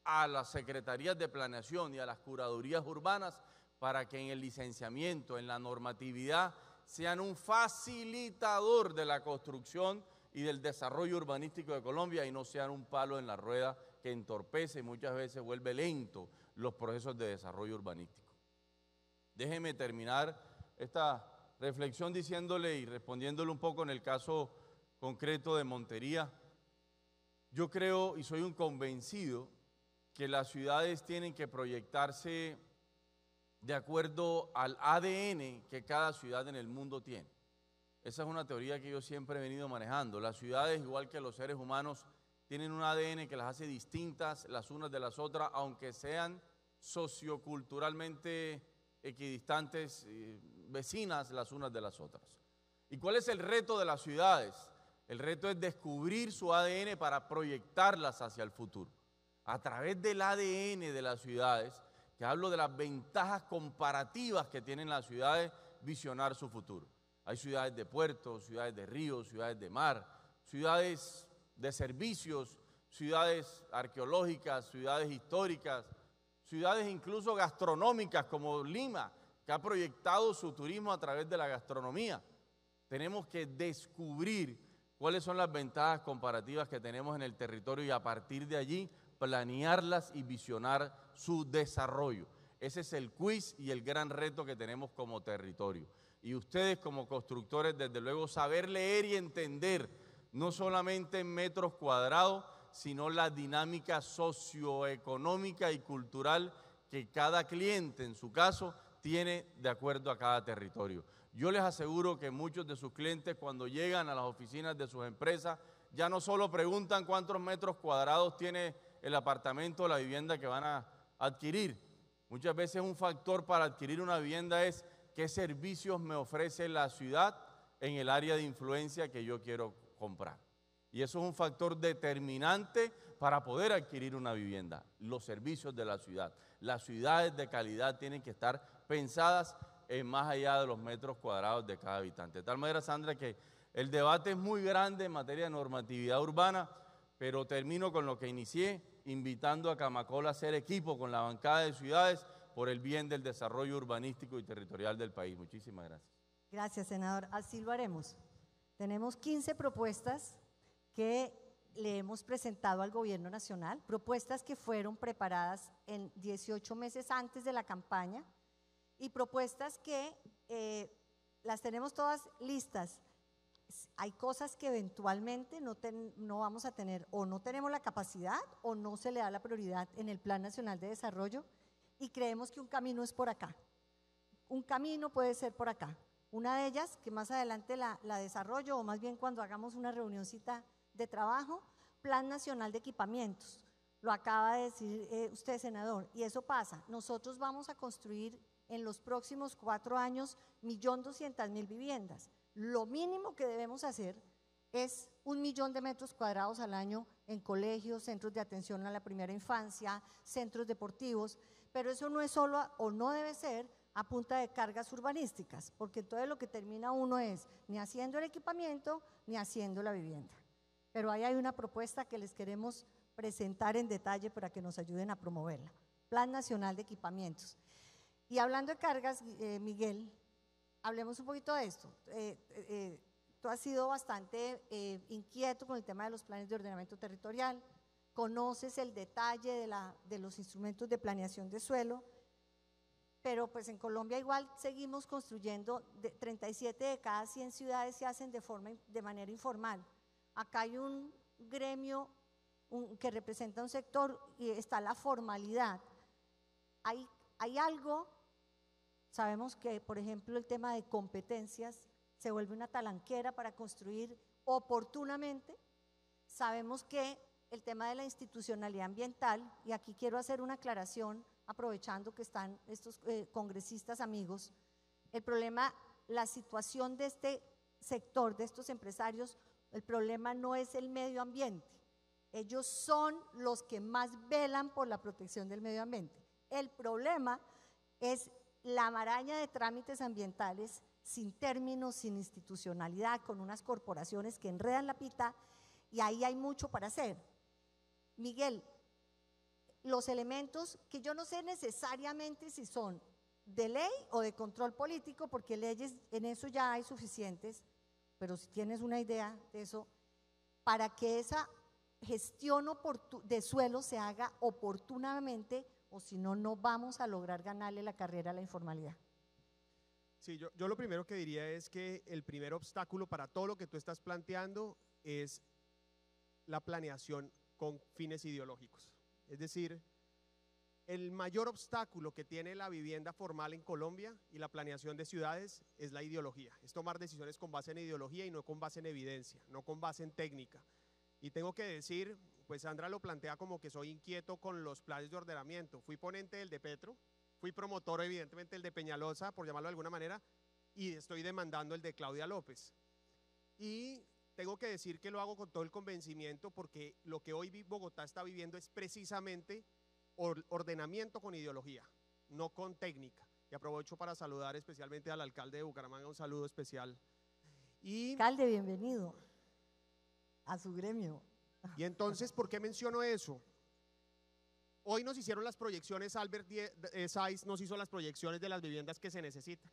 a las secretarías de planeación y a las curadurías urbanas para que en el licenciamiento, en la normatividad, sean un facilitador de la construcción y del desarrollo urbanístico de Colombia y no sean un palo en la rueda que entorpece y muchas veces vuelve lento los procesos de desarrollo urbanístico. Déjeme terminar esta reflexión diciéndole y respondiéndole un poco en el caso concreto de Montería. Yo creo y soy un convencido que las ciudades tienen que proyectarse de acuerdo al ADN que cada ciudad en el mundo tiene. Esa es una teoría que yo siempre he venido manejando. Las ciudades, igual que los seres humanos, tienen un ADN que las hace distintas las unas de las otras, aunque sean socioculturalmente equidistantes, vecinas las unas de las otras. ¿Y cuál es el reto de las ciudades? El reto es descubrir su ADN para proyectarlas hacia el futuro. A través del ADN de las ciudades, que hablo de las ventajas comparativas que tienen las ciudades, visionar su futuro. Hay ciudades de puertos, ciudades de ríos, ciudades de mar, ciudades de servicios, ciudades arqueológicas, ciudades históricas, ciudades incluso gastronómicas como Lima, que ha proyectado su turismo a través de la gastronomía. Tenemos que descubrir cuáles son las ventajas comparativas que tenemos en el territorio y a partir de allí planearlas y visionar su desarrollo. Ese es el quiz y el gran reto que tenemos como territorio. Y ustedes como constructores, desde luego, saber leer y entender, no solamente en metros cuadrados, sino la dinámica socioeconómica y cultural que cada cliente, en su caso, tiene de acuerdo a cada territorio. Yo les aseguro que muchos de sus clientes, cuando llegan a las oficinas de sus empresas, ya no solo preguntan cuántos metros cuadrados tiene el apartamento o la vivienda que van a adquirir. Muchas veces un factor para adquirir una vivienda es qué servicios me ofrece la ciudad en el área de influencia que yo quiero comprar. Y eso es un factor determinante para poder adquirir una vivienda, los servicios de la ciudad. Las ciudades de calidad tienen que estar pensadas en más allá de los metros cuadrados de cada habitante. De tal manera, Sandra, que el debate es muy grande en materia de normatividad urbana, pero termino con lo que inicié, invitando a Camacol a hacer equipo con la bancada de ciudades por el bien del desarrollo urbanístico y territorial del país. Muchísimas gracias. Gracias, senador. Así lo haremos. Tenemos 15 propuestas que le hemos presentado al Gobierno Nacional, propuestas que fueron preparadas en 18 meses antes de la campaña y propuestas que las tenemos todas listas. Hay cosas que eventualmente no vamos a tener o no tenemos la capacidad o no se le da la prioridad en el Plan Nacional de Desarrollo y creemos que un camino es por acá. Un camino puede ser por acá. Una de ellas, que más adelante la desarrollo o más bien cuando hagamos una reunioncita de trabajo, Plan Nacional de Equipamientos. Lo acaba de decir usted, senador, y eso pasa. Nosotros vamos a construir en los próximos 4 años 1.200.000 viviendas. Lo mínimo que debemos hacer es 1 millón de metros cuadrados al año en colegios, centros de atención a la primera infancia, centros deportivos, pero eso no es solo o no debe ser a punta de cargas urbanísticas, porque entonces lo que termina uno es ni haciendo el equipamiento ni haciendo la vivienda. Pero ahí hay una propuesta que les queremos presentar en detalle para que nos ayuden a promoverla. Plan Nacional de Equipamientos. Y hablando de cargas, Miguel, hablemos un poquito de esto. Tú has sido bastante inquieto con el tema de los planes de ordenamiento territorial, conoces el detalle de los instrumentos de planeación de suelo, pero pues en Colombia igual seguimos construyendo, 37 de cada 100 ciudades se hacen de manera informal. Acá hay un gremio que representa un sector y está la formalidad. Hay algo, sabemos que por ejemplo el tema de competencias se vuelve una talanquera para construir oportunamente. Sabemos que el tema de la institucionalidad ambiental, y aquí quiero hacer una aclaración, aprovechando que están estos congresistas amigos, el problema, la situación de este sector, de estos empresarios, el problema no es el medio ambiente, ellos son los que más velan por la protección del medio ambiente. El problema es la maraña de trámites ambientales sin términos, sin institucionalidad, con unas corporaciones que enredan la pita, y ahí hay mucho para hacer. Miguel, los elementos que yo no sé necesariamente si son de ley o de control político, porque leyes en eso ya hay suficientes, pero si tienes una idea de eso, para que esa gestión de suelo se haga oportunamente, o si no, no vamos a lograr ganarle la carrera a la informalidad. Sí, yo lo primero que diría es que el primer obstáculo para todo lo que tú estás planteando es la planeación con fines ideológicos. Es decir, el mayor obstáculo que tiene la vivienda formal en Colombia y la planeación de ciudades es la ideología, es tomar decisiones con base en ideología y no con base en evidencia, no con base en técnica. Y tengo que decir, pues Sandra lo plantea como que soy inquieto con los planes de ordenamiento. Fui ponente del de Petro, fui promotor evidentemente el de Peñalosa, por llamarlo de alguna manera, y estoy demandando el de Claudia López. Y tengo que decir que lo hago con todo el convencimiento, porque lo que hoy Bogotá está viviendo es precisamente ordenamiento con ideología, no con técnica. Y aprovecho para saludar especialmente al alcalde de Bucaramanga, un saludo especial. Alcalde, bienvenido a su gremio. Y entonces, ¿por qué menciono eso? Hoy nos hicieron las proyecciones, Albert Saiz nos hizo las proyecciones de las viviendas que se necesitan.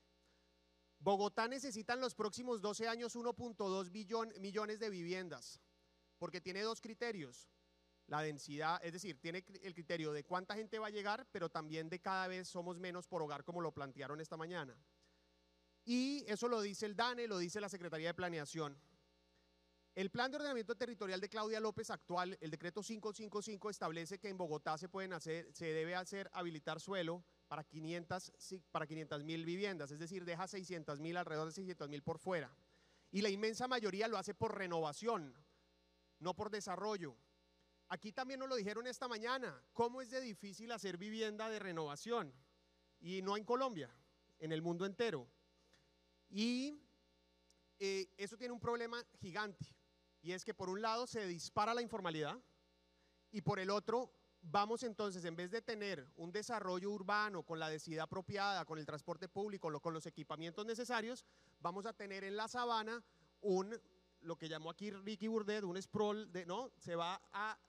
Bogotá necesita en los próximos 12 años 1.2 millones de viviendas, porque tiene dos criterios. La densidad, es decir, tiene el criterio de cuánta gente va a llegar, pero también de cada vez somos menos por hogar, como lo plantearon esta mañana. Y eso lo dice el DANE, lo dice la Secretaría de Planeación. El plan de ordenamiento territorial de Claudia López actual, el decreto 555, establece que en Bogotá se debe habilitar suelo para 500.000 viviendas, es decir, deja 600.000, alrededor de 600.000 por fuera. Y la inmensa mayoría lo hace por renovación, no por desarrollo. Aquí también nos lo dijeron esta mañana, cómo es de difícil hacer vivienda de renovación, y no en Colombia, en el mundo entero. Y eso tiene un problema gigante, y es que por un lado se dispara la informalidad, y por el otro vamos entonces, en vez de tener un desarrollo urbano con la densidad apropiada, con el transporte público, con los equipamientos necesarios, vamos a tener en la sabana lo que llamó aquí Ricky Burdett, un sprawl,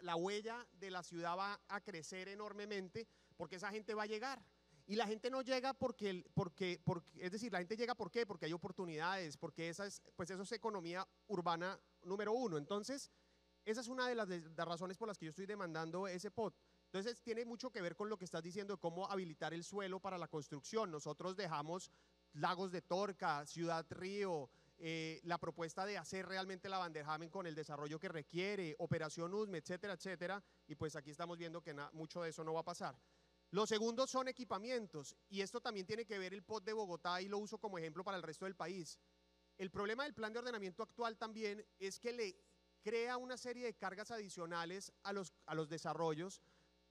la huella de la ciudad va a crecer enormemente, porque esa gente va a llegar. Y la gente no llega es decir, la gente llega ¿por qué? Porque hay oportunidades, porque eso es economía urbana número uno. Entonces, esa es una de las razones por las que yo estoy demandando ese POT. Entonces, tiene mucho que ver con lo que estás diciendo de cómo habilitar el suelo para la construcción. Nosotros dejamos Lagos de Torca, Ciudad Río, la propuesta de hacer realmente la Vanderhamen con el desarrollo que requiere, Operación USME, etcétera, etcétera, y pues aquí estamos viendo que mucho de eso no va a pasar. Los segundos son equipamientos, y esto también tiene que ver el POT de Bogotá, y lo uso como ejemplo para el resto del país. El problema del plan de ordenamiento actual también es que le crea una serie de cargas adicionales a los desarrollos,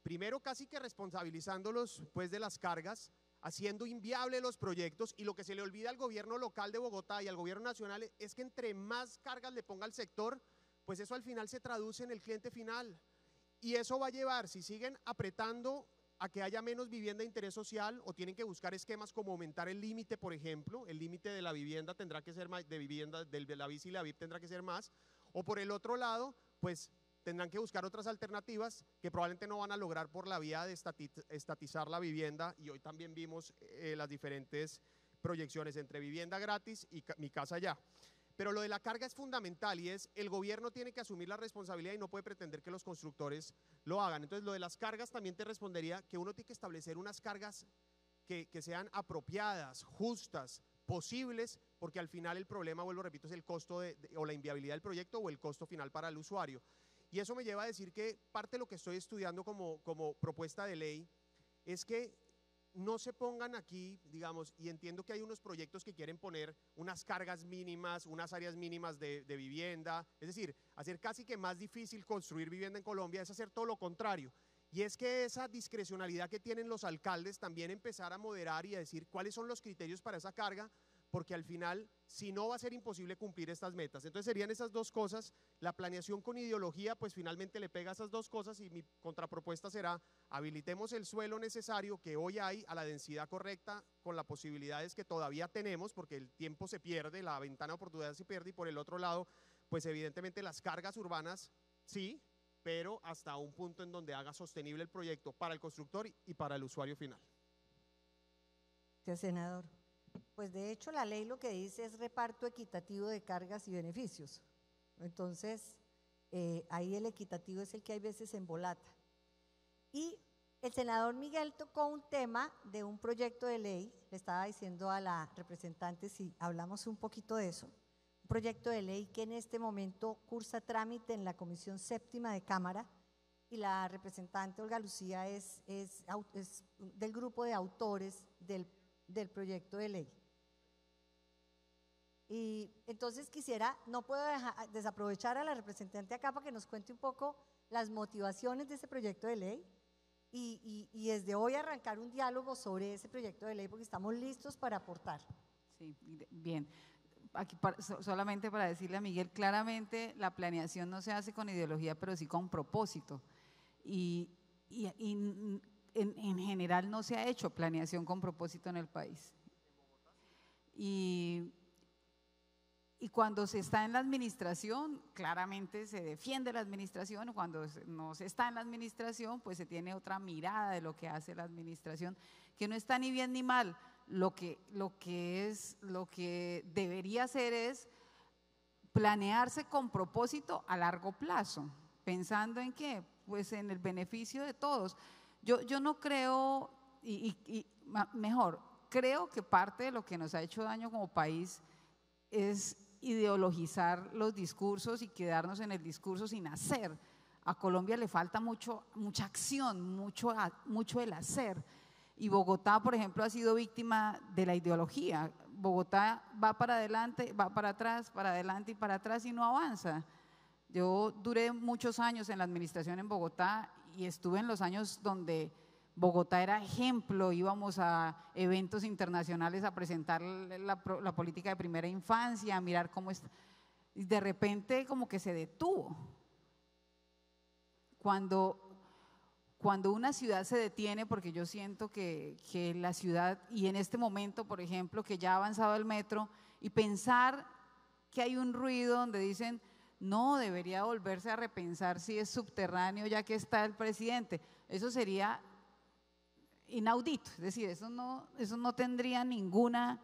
primero casi que responsabilizándolos pues de las cargas, haciendo inviable los proyectos, y lo que se le olvida al gobierno local de Bogotá y al gobierno nacional es que entre más cargas le ponga al sector, pues eso al final se traduce en el cliente final. Y eso va a llevar, si siguen apretando, a que haya menos vivienda de interés social, o tienen que buscar esquemas como aumentar el límite, por ejemplo, el límite de la vivienda tendrá que ser más, de la BIS y la VIP tendrá que ser más, o por el otro lado, pues tendrán que buscar otras alternativas que probablemente no van a lograr por la vía de estatizar la vivienda, y hoy también vimos las diferentes proyecciones entre vivienda gratis y Mi Casa Ya. Pero lo de la carga es fundamental, y es el gobierno tiene que asumir la responsabilidad y no puede pretender que los constructores lo hagan. Entonces, lo de las cargas también te respondería que uno tiene que establecer unas cargas que sean apropiadas, justas, posibles, porque al final el problema, vuelvo, repito, es el costo o la inviabilidad del proyecto o el costo final para el usuario. Y eso me lleva a decir que parte de lo que estoy estudiando como propuesta de ley es que no se pongan aquí, digamos, y entiendo que hay unos proyectos que quieren poner unas cargas mínimas, unas áreas mínimas de vivienda, es decir, hacer casi que más difícil construir vivienda en Colombia, es hacer todo lo contrario. Y es que esa discrecionalidad que tienen los alcaldes también empezar a moderar y a decir cuáles son los criterios para esa carga, porque al final, si no, va a ser imposible cumplir estas metas. Entonces serían esas dos cosas. La planeación con ideología, pues finalmente le pega a esas dos cosas, y mi contrapropuesta será: habilitemos el suelo necesario que hoy hay a la densidad correcta, con las posibilidades que todavía tenemos, porque el tiempo se pierde, la ventana de oportunidad se pierde, y por el otro lado, pues evidentemente las cargas urbanas, sí, pero hasta un punto en donde haga sostenible el proyecto para el constructor y para el usuario final. Gracias, senador. Pues de hecho la ley lo que dice es reparto equitativo de cargas y beneficios. Entonces, ahí el equitativo es el que hay veces embolata. Y el senador Miguel tocó un tema de un proyecto de ley, le estaba diciendo a la representante si hablamos un poquito de eso, un proyecto de ley que en este momento cursa trámite en la Comisión Séptima de Cámara, y la representante Olga Lucía es del grupo de autores del proyecto de ley. Y entonces quisiera, no puedo desaprovechar a la representante acá para que nos cuente un poco las motivaciones de ese proyecto de ley y desde hoy arrancar un diálogo sobre ese proyecto de ley, porque estamos listos para aportar. Sí, bien. Aquí solamente para decirle a Miguel, claramente la planeación no se hace con ideología, pero sí con propósito. Y en general no se ha hecho planeación con propósito en el país. Y cuando se está en la administración, claramente se defiende la administración. Cuando no se está en la administración, pues se tiene otra mirada de lo que hace la administración, que no está ni bien ni mal. Lo que debería hacer es planearse con propósito a largo plazo. ¿Pensando en qué? Pues en el beneficio de todos. Yo no creo, mejor, creo que parte de lo que nos ha hecho daño como país es ideologizar los discursos y quedarnos en el discurso sin hacer. A Colombia le falta mucha acción, mucho el hacer. Y Bogotá, por ejemplo, ha sido víctima de la ideología. Bogotá va para adelante, va para atrás, para adelante y para atrás, y no avanza. Yo duré muchos años en la administración en Bogotá y estuve en los años donde Bogotá era ejemplo, íbamos a eventos internacionales a presentar la política de primera infancia, a mirar cómo está. Y de repente como que se detuvo. Cuando una ciudad se detiene, porque yo siento que la ciudad, y en este momento, por ejemplo, que ya ha avanzado el metro, y pensar que hay un ruido donde dicen, no, debería volverse a repensar si es subterráneo ya que está el presidente, eso sería inaudito, es decir, eso no tendría no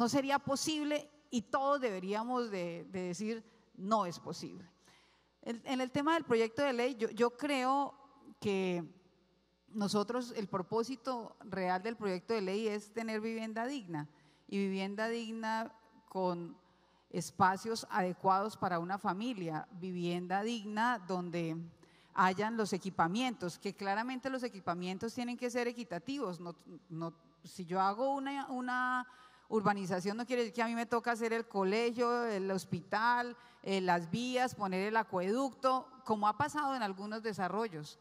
sería posible, y todos deberíamos de decir, no es posible. En el tema del proyecto de ley, yo creo que nosotros, el propósito real del proyecto de ley es tener vivienda digna, y vivienda digna con espacios adecuados para una familia, vivienda digna donde hayan los equipamientos, que claramente los equipamientos tienen que ser equitativos. Si yo hago una urbanización, no quiere decir que a mí me toca hacer el colegio, el hospital, las vías, poner el acueducto, como ha pasado en algunos desarrollos.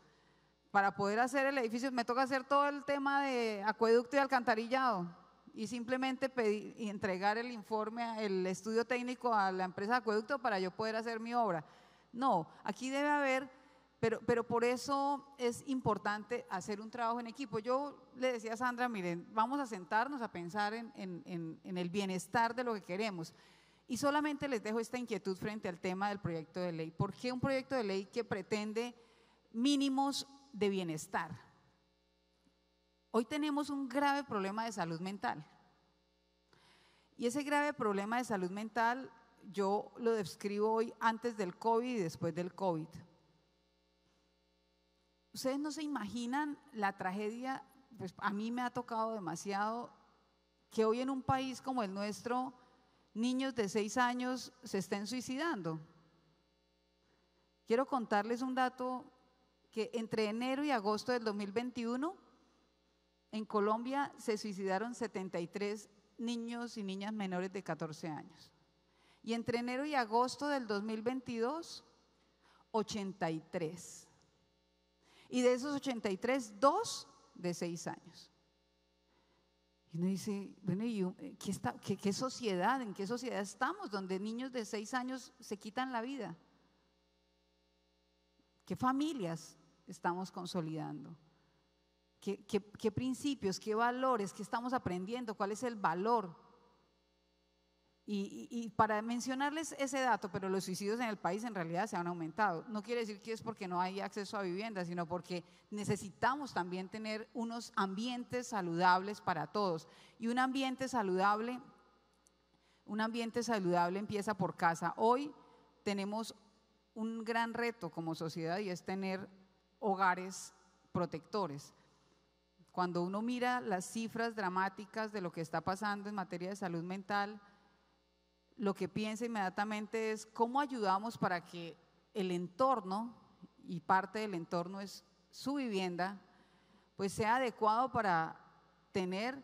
Para poder hacer el edificio me toca hacer todo el tema de acueducto y alcantarillado y simplemente pedir y entregar el informe, el estudio técnico a la empresa de acueducto para yo poder hacer mi obra. No, aquí debe haber, pero por eso es importante hacer un trabajo en equipo. Yo le decía a Sandra, miren, vamos a sentarnos a pensar en el bienestar de lo que queremos. Y solamente les dejo esta inquietud frente al tema del proyecto de ley. ¿Por qué un proyecto de ley que pretende mínimos de bienestar? Hoy tenemos un grave problema de salud mental. Y ese grave problema de salud mental yo lo describo hoy antes del COVID y después del COVID. Ustedes no se imaginan la tragedia, pues a mí me ha tocado demasiado que hoy en un país como el nuestro, niños de 6 años se estén suicidando. Quiero contarles un dato que entre enero y agosto del 2021 en Colombia se suicidaron 73 niños y niñas menores de 14 años. Y entre enero y agosto del 2022, 83. Y de esos 83, 2 de 6 años. Y uno dice, bueno, ¿qué sociedad, en qué sociedad estamos donde niños de 6 años se quitan la vida? ¿Qué familias estamos consolidando? ¿Qué principios, qué valores, qué estamos aprendiendo? ¿Cuál es el valor? Y para mencionarles ese dato, pero los suicidios en el país en realidad se han aumentado. No quiere decir que es porque no hay acceso a vivienda, sino porque necesitamos también tener unos ambientes saludables para todos. Y un ambiente saludable empieza por casa. Hoy tenemos un gran reto como sociedad y es tener hogares protectores. Cuando uno mira las cifras dramáticas de lo que está pasando en materia de salud mental, lo que piensa inmediatamente es cómo ayudamos para que el entorno, y parte del entorno es su vivienda, pues sea adecuado para tener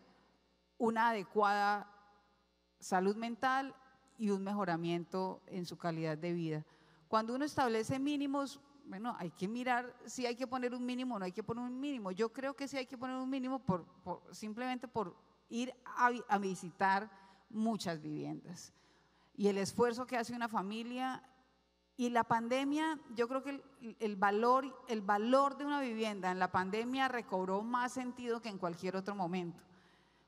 una adecuada salud mental y un mejoramiento en su calidad de vida. Cuando uno establece mínimos, bueno, hay que mirar si hay que poner un mínimo o no hay que poner un mínimo. Yo creo que sí hay que poner un mínimo simplemente por ir a visitar muchas viviendas. Y el esfuerzo que hace una familia y la pandemia, yo creo que el valor de una vivienda en la pandemia recobró más sentido que en cualquier otro momento.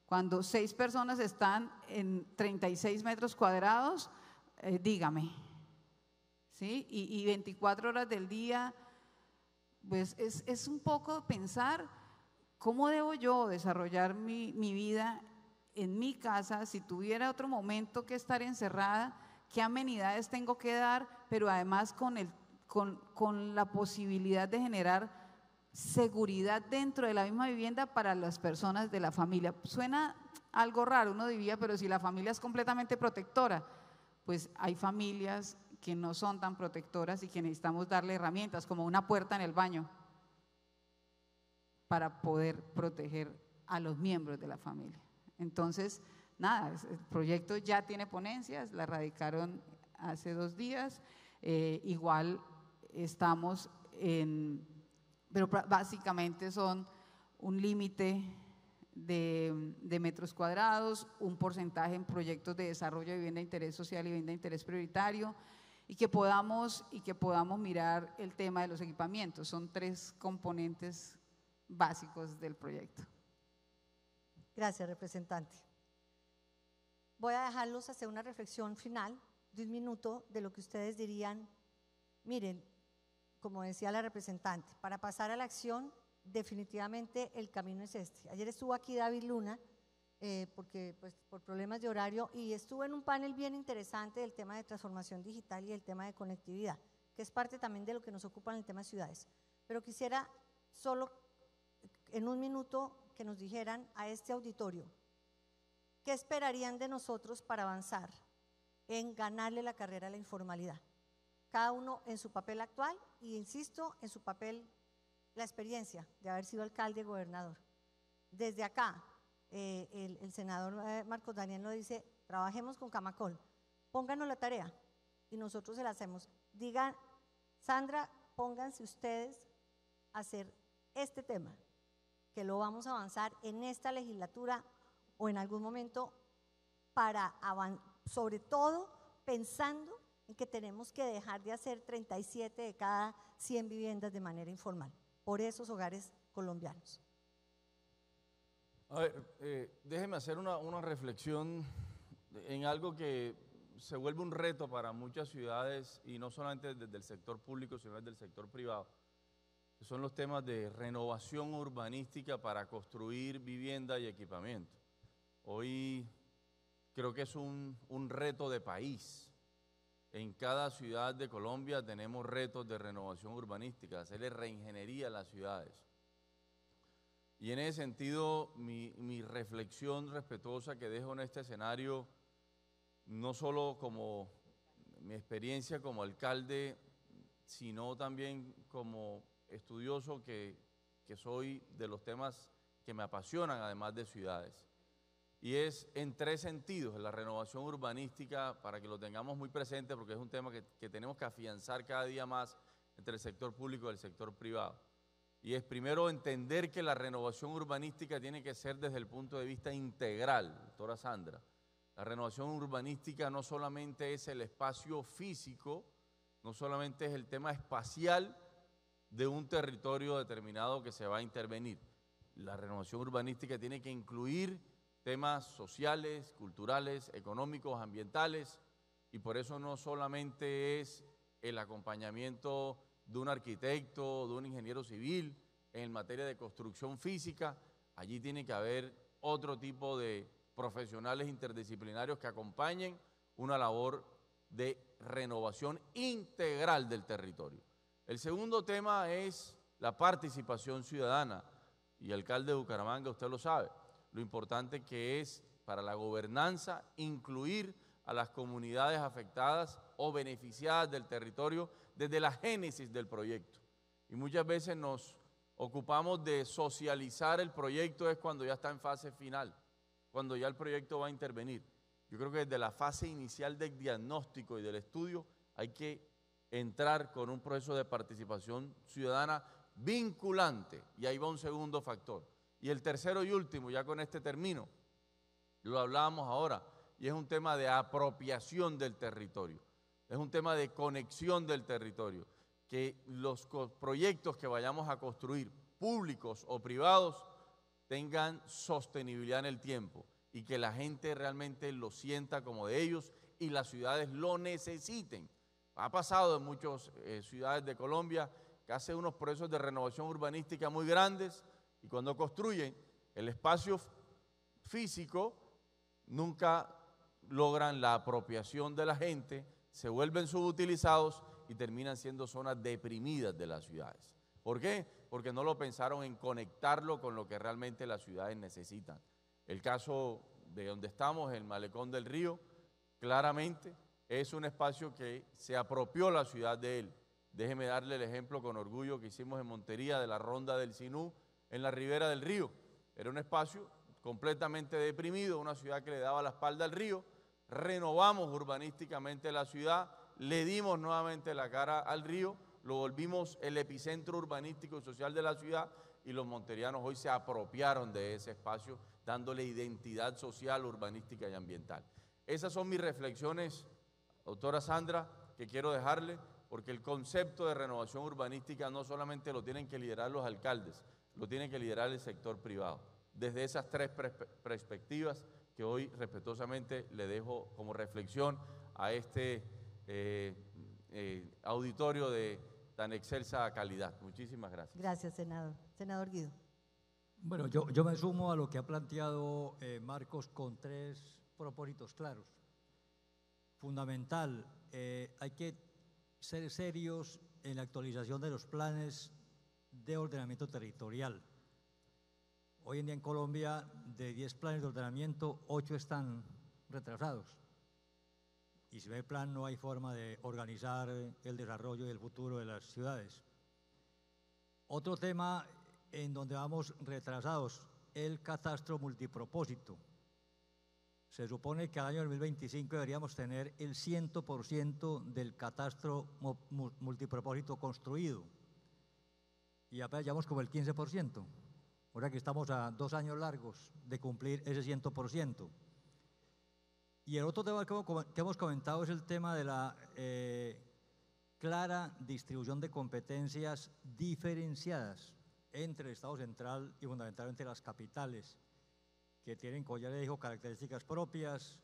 Cuando 6 personas están en 36 metros cuadrados, dígame, ¿sí? Y 24 horas del día, pues es un poco pensar cómo debo yo desarrollar mi vida en mi casa, si tuviera otro momento que estar encerrada, qué amenidades tengo que dar, pero además con la posibilidad de generar seguridad dentro de la misma vivienda para las personas de la familia. Suena algo raro, uno diría, pero si la familia es completamente protectora, pues hay familias que no son tan protectoras y que necesitamos darle herramientas, como una puerta en el baño, para poder proteger a los miembros de la familia. Entonces, nada, el proyecto ya tiene ponencias, la radicaron hace 2 días, igual estamos pero básicamente son un límite de metros cuadrados, un porcentaje en proyectos de desarrollo de vivienda de interés social y vivienda de interés prioritario, y que podamos mirar el tema de los equipamientos. Son 3 componentes básicos del proyecto. Gracias, representante. Voy a dejarlos hacer una reflexión final de 1 minuto de lo que ustedes dirían. Miren, como decía la representante, para pasar a la acción, definitivamente el camino es este. Ayer estuvo aquí David Luna, porque pues, por problemas de horario, y estuvo en un panel bien interesante del tema de transformación digital y el tema de conectividad, que es parte también de lo que nos ocupa en el tema de ciudades. Pero quisiera solo en 1 minuto que nos dijeran a este auditorio, ¿qué esperarían de nosotros para avanzar en ganarle la carrera a la informalidad? Cada uno en su papel actual y, insisto, en su papel, la experiencia de haber sido alcalde y gobernador. Desde acá, el senador Marcos Daniel nos dice, trabajemos con Camacol, pónganos la tarea y nosotros se la hacemos. Digan, Sandra, pónganse ustedes a hacer este tema, que lo vamos a avanzar en esta legislatura o en algún momento, sobre todo pensando en que tenemos que dejar de hacer 37 de cada 100 viviendas de manera informal, por esos hogares colombianos. A ver, déjeme hacer una reflexión en algo que se vuelve un reto para muchas ciudades, y no solamente desde el sector público, sino desde el sector privado, que son los temas de renovación urbanística para construir vivienda y equipamiento. Hoy creo que es un reto de país. En cada ciudad de Colombia tenemos retos de renovación urbanística, hacerle reingeniería a las ciudades. Y en ese sentido, mi reflexión respetuosa que dejo en este escenario, no solo como mi experiencia como alcalde, sino también como estudioso que soy de los temas que me apasionan, además de ciudades. Y es en tres sentidos, la renovación urbanística, para que lo tengamos muy presente, porque es un tema que tenemos que afianzar cada día más entre el sector público y el sector privado. Y es primero entender que la renovación urbanística tiene que ser desde el punto de vista integral, doctora Sandra. La renovación urbanística no solamente es el espacio físico, no solamente es el tema espacial de un territorio determinado que se va a intervenir. La renovación urbanística tiene que incluir temas sociales, culturales, económicos, ambientales, y por eso no solamente es el acompañamiento de un arquitecto, de un ingeniero civil en materia de construcción física. Allí tiene que haber otro tipo de profesionales interdisciplinarios que acompañen una labor de renovación integral del territorio. El segundo tema es la participación ciudadana, y alcalde de Bucaramanga, usted lo sabe, lo importante que es para la gobernanza incluir a las comunidades afectadas o beneficiadas del territorio desde la génesis del proyecto. Y muchas veces nos ocupamos de socializar el proyecto es cuando ya está en fase final, cuando ya el proyecto va a intervenir. Yo creo que desde la fase inicial del diagnóstico y del estudio hay que entrar con un proceso de participación ciudadana vinculante, y ahí va un segundo factor. Y el tercero y último, ya con este termino, lo hablábamos ahora, y es un tema de apropiación del territorio, es un tema de conexión del territorio, que los proyectos que vayamos a construir, públicos o privados, tengan sostenibilidad en el tiempo y que la gente realmente lo sienta como de ellos y las ciudades lo necesiten. Ha pasado en muchas ciudades de Colombia que hacen unos procesos de renovación urbanística muy grandes, y cuando construyen el espacio físico nunca logran la apropiación de la gente, se vuelven subutilizados y terminan siendo zonas deprimidas de las ciudades. ¿Por qué? Porque no lo pensaron en conectarlo con lo que realmente las ciudades necesitan. El caso de donde estamos, el Malecón del Río, claramente es un espacio que se apropió la ciudad de él. Déjeme darle el ejemplo con orgullo que hicimos en Montería de la Ronda del Sinú, en la ribera del río. Era un espacio completamente deprimido, una ciudad que le daba la espalda al río. Renovamos urbanísticamente la ciudad, le dimos nuevamente la cara al río, lo volvimos el epicentro urbanístico y social de la ciudad, y los monterianos hoy se apropiaron de ese espacio, dándole identidad social, urbanística y ambiental. Esas son mis reflexiones, doctora Sandra, que quiero dejarle, porque el concepto de renovación urbanística no solamente lo tienen que liderar los alcaldes, lo tiene que liderar el sector privado. Desde esas tres perspectivas que hoy respetuosamente le dejo como reflexión a este auditorio de tan excelsa calidad. Muchísimas gracias. Gracias, senador. Senador Guido. Bueno, yo me sumo a lo que ha planteado Marcos con tres propósitos claros. Fundamental, hay que ser serios en la actualización de los planes de ordenamiento territorial. Hoy en día en Colombia, de 10 planes de ordenamiento, 8 están retrasados. Y sin el plan no hay forma de organizar el desarrollo y el futuro de las ciudades. Otro tema en donde vamos retrasados, el catastro multipropósito. Se supone que al año 2025 deberíamos tener el 100% del catastro multipropósito construido. y apenas llevamos como el 15%. Ahora que estamos a 2 años largos de cumplir ese 100%. Y el otro tema que hemos comentado es el tema de la clara distribución de competencias diferenciadas entre el Estado central y fundamentalmente las capitales, que tienen, como ya le digo, características propias,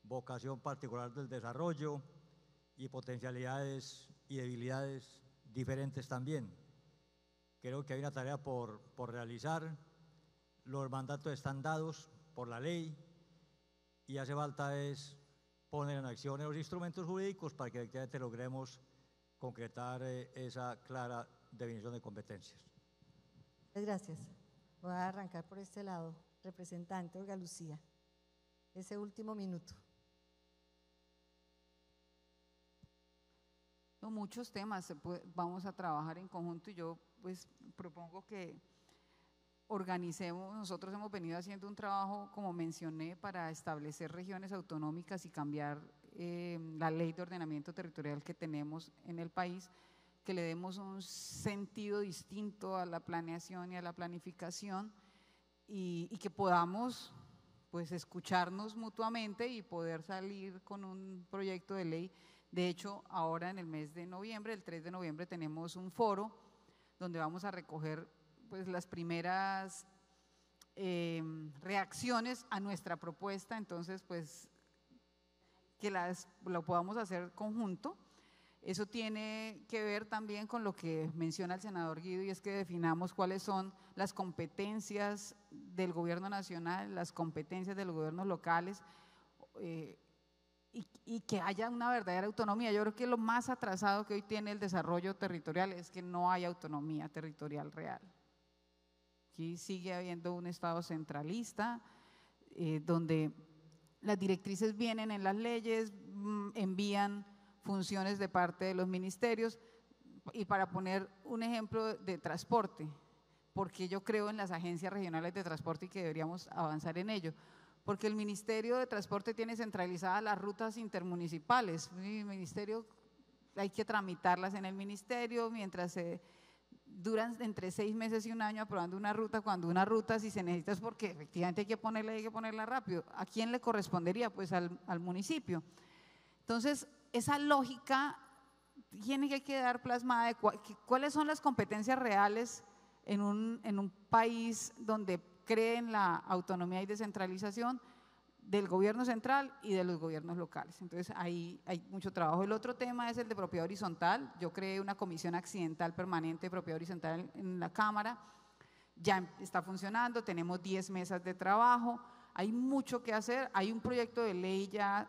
vocación particular del desarrollo y potencialidades y debilidades diferentes también. Creo que hay una tarea por realizar, los mandatos están dados por la ley y hace falta es poner en acción los instrumentos jurídicos para que efectivamente logremos concretar esa clara definición de competencias. Muchas gracias. Voy a arrancar por este lado. Representante Olga Lucía, ese último minuto. No, muchos temas vamos a trabajar en conjunto y yo pues propongo que organicemos. Nosotros hemos venido haciendo un trabajo, como mencioné, para establecer regiones autonómicas y cambiar la ley de ordenamiento territorial que tenemos en el país, que le demos un sentido distinto a la planeación y a la planificación y que podamos pues escucharnos mutuamente y poder salir con un proyecto de ley. De hecho, ahora en el mes de noviembre, el 3 de noviembre, tenemos un foro donde vamos a recoger pues las primeras reacciones a nuestra propuesta, entonces pues que lo podamos hacer conjunto. Eso tiene que ver también con lo que menciona el senador Guido, y es que definamos cuáles son las competencias del gobierno nacional, las competencias de los gobiernos locales, y que haya una verdadera autonomía. Yo creo que lo más atrasado que hoy tiene el desarrollo territorial es que no hay autonomía territorial real. Aquí sigue habiendo un Estado centralista, donde las directrices vienen en las leyes, envían funciones de parte de los ministerios. Y para poner un ejemplo de transporte, porque yo creo en las agencias regionales de transporte y que deberíamos avanzar en ello, porque el Ministerio de Transporte tiene centralizadas las rutas intermunicipales. El ministerio, hay que tramitarlas en el ministerio, mientras duran entre 6 meses y 1 año aprobando una ruta, cuando una ruta, si se necesita, es porque efectivamente hay que ponerla rápido. ¿A quién le correspondería? Pues al municipio. Entonces, esa lógica tiene que quedar plasmada de cuáles son las competencias reales en un país donde creen la autonomía y descentralización del gobierno central y de los gobiernos locales. Entonces ahí hay mucho trabajo. El otro tema es el de propiedad horizontal. Yo creé una comisión accidental permanente de propiedad horizontal en la Cámara, ya está funcionando, tenemos 10 mesas de trabajo, hay mucho que hacer, hay un proyecto de ley ya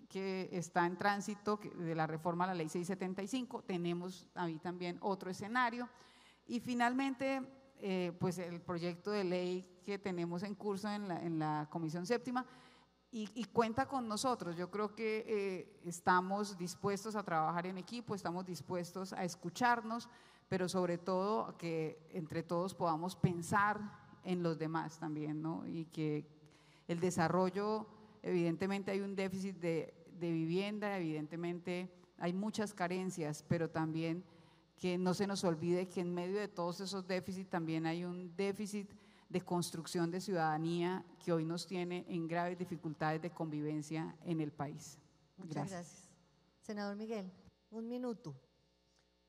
que está en tránsito de la reforma a la ley 675, tenemos ahí también otro escenario y finalmente pues el proyecto de ley que tenemos en curso en la Comisión Séptima y cuenta con nosotros. Yo creo que estamos dispuestos a trabajar en equipo, estamos dispuestos a escucharnos, pero sobre todo a que entre todos podamos pensar en los demás también, ¿no? Y que el desarrollo, evidentemente hay un déficit de vivienda, evidentemente hay muchas carencias, pero también que no se nos olvide que en medio de todos esos déficits también hay un déficit de construcción de ciudadanía que hoy nos tiene en graves dificultades de convivencia en el país. Muchas gracias. Senador Miguel, 1 minuto.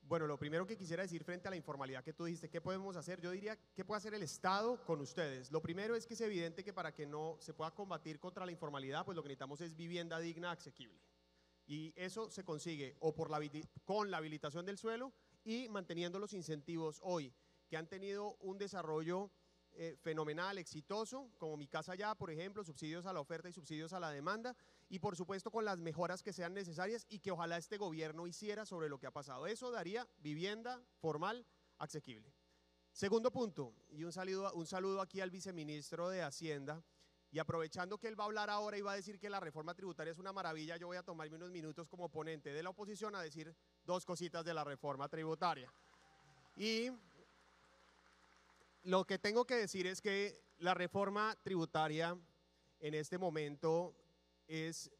Bueno, lo primero que quisiera decir frente a la informalidad que tú dijiste, ¿qué podemos hacer? Yo diría, ¿qué puede hacer el Estado con ustedes? Lo primero es que es evidente que para que no se pueda combatir contra la informalidad, pues lo que necesitamos es vivienda digna, asequible. Y eso se consigue o con la habilitación del suelo y manteniendo los incentivos hoy, que han tenido un desarrollo fenomenal, exitoso, como Mi Casa Ya, por ejemplo, subsidios a la oferta y subsidios a la demanda, y por supuesto con las mejoras que sean necesarias y que ojalá este gobierno hiciera sobre lo que ha pasado. Eso daría vivienda formal asequible. Segundo punto, y un saludo aquí al viceministro de Hacienda, y aprovechando que él va a hablar ahora y va a decir que la reforma tributaria es una maravilla, yo voy a tomarme unos minutos como ponente de la oposición a decir 2 cositas de la reforma tributaria. Y lo que tengo que decir es que la reforma tributaria en este momento es,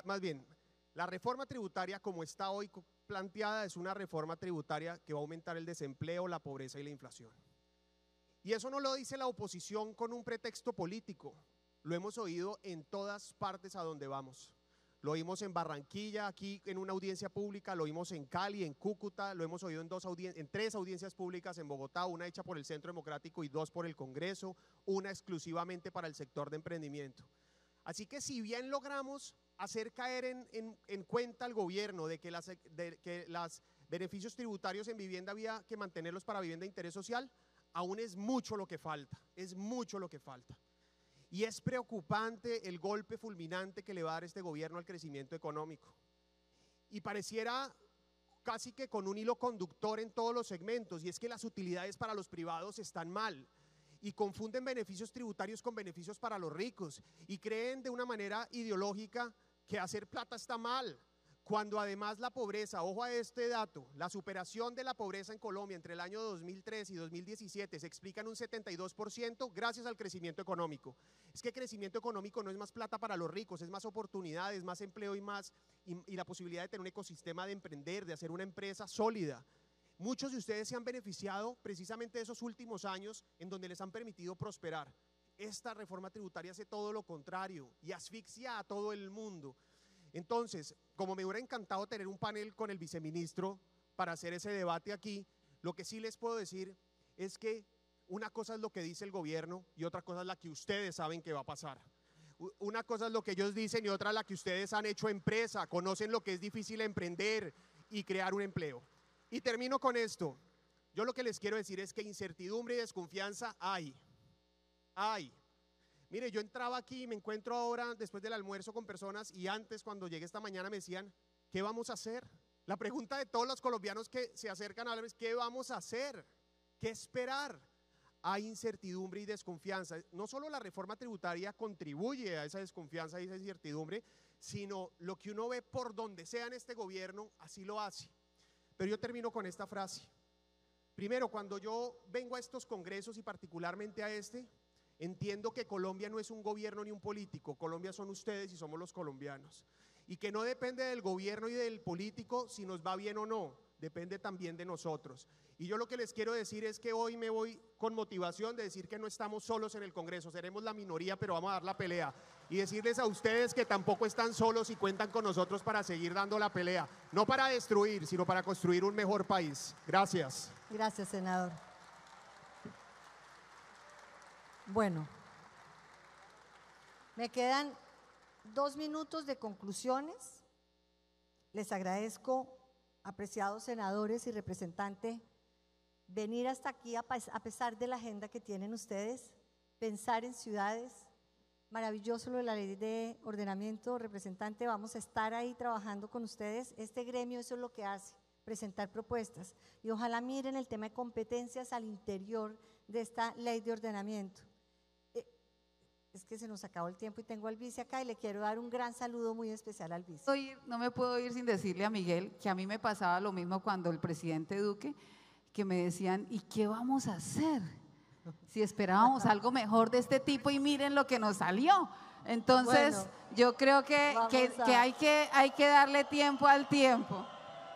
más bien, la reforma tributaria como está hoy planteada es una reforma tributaria que va a aumentar el desempleo, la pobreza y la inflación. Y eso no lo dice la oposición con un pretexto político, lo hemos oído en todas partes a donde vamos. Lo oímos en Barranquilla, aquí en una audiencia pública, lo oímos en Cali, en Cúcuta, lo hemos oído en 3 audiencias públicas en Bogotá, una hecha por el Centro Democrático y 2 por el Congreso, una exclusivamente para el sector de emprendimiento. Así que si bien logramos hacer caer en cuenta al gobierno de que los beneficios tributarios en vivienda había que mantenerlos para vivienda de interés social, aún es mucho lo que falta, es mucho lo que falta. Y es preocupante el golpe fulminante que le va a dar este gobierno al crecimiento económico. Y pareciera casi que con un hilo conductor en todos los segmentos, y es que las utilidades para los privados están mal. Y confunden beneficios tributarios con beneficios para los ricos. Y creen de una manera ideológica que hacer plata está mal. Cuando además la pobreza, ojo a este dato, la superación de la pobreza en Colombia entre el año 2003 y 2017 se explica en un 72% gracias al crecimiento económico. Es que crecimiento económico no es más plata para los ricos, es más oportunidades, más empleo y la posibilidad de tener un ecosistema de emprender, de hacer una empresa sólida. Muchos de ustedes se han beneficiado precisamente de esos últimos años en donde les han permitido prosperar. Esta reforma tributaria hace todo lo contrario y asfixia a todo el mundo. Entonces, como me hubiera encantado tener un panel con el viceministro para hacer ese debate aquí, lo que sí les puedo decir es que una cosa es lo que dice el gobierno y otra cosa es la que ustedes saben que va a pasar. Una cosa es lo que ellos dicen y otra la que ustedes han hecho empresa, conocen lo que es difícil emprender y crear un empleo. Y termino con esto. Yo lo que les quiero decir es que incertidumbre y desconfianza hay. Mire, yo entraba aquí y me encuentro ahora después del almuerzo con personas y antes cuando llegué esta mañana me decían, ¿qué vamos a hacer? La pregunta de todos los colombianos que se acercan a hablar es, ¿qué vamos a hacer? ¿Qué esperar? Hay incertidumbre y desconfianza. No solo la reforma tributaria contribuye a esa desconfianza y esa incertidumbre, sino lo que uno ve por donde sea en este gobierno, así lo hace. Pero yo termino con esta frase. Primero, cuando yo vengo a estos congresos y particularmente a este, entiendo que Colombia no es un gobierno ni un político, Colombia son ustedes y somos los colombianos. Y que no depende del gobierno y del político si nos va bien o no, depende también de nosotros. Y yo lo que les quiero decir es que hoy me voy con motivación de decir que no estamos solos en el Congreso, seremos la minoría, pero vamos a dar la pelea. Y decirles a ustedes que tampoco están solos y cuentan con nosotros para seguir dando la pelea, no para destruir, sino para construir un mejor país. Gracias. Gracias, senador. Bueno, me quedan 2 minutos de conclusiones. Les agradezco, apreciados senadores y representantes, venir hasta aquí a pesar de la agenda que tienen ustedes, pensar en ciudades. Maravilloso lo de la ley de ordenamiento, representante, vamos a estar ahí trabajando con ustedes. Este gremio eso es lo que hace, presentar propuestas. Y ojalá miren el tema de competencias al interior de esta ley de ordenamiento. Es que se nos acabó el tiempo y tengo al vice acá y le quiero dar un gran saludo muy especial al vice. No me puedo ir sin decirle a Miguel que a mí me pasaba lo mismo cuando el presidente Duque, que me decían, ¿y qué vamos a hacer? Si esperábamos algo mejor de este tipo y miren lo que nos salió. Entonces, bueno, yo creo que hay que darle tiempo al tiempo.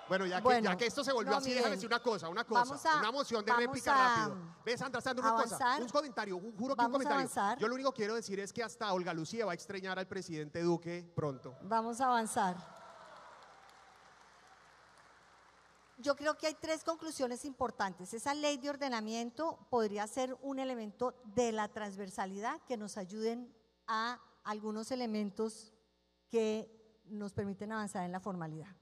Bueno, ya que esto se volvió así, déjame decir una cosa, una moción de réplica rápido. Ve, Sandra, una cosa, un comentario, juro que un comentario. Yo lo único que quiero decir es que hasta Olga Lucía va a extrañar al presidente Duque pronto. Vamos a avanzar. Yo creo que hay 3 conclusiones importantes. Esa ley de ordenamiento podría ser un elemento de la transversalidad que nos ayuden a algunos elementos que nos permiten avanzar en la formalidad.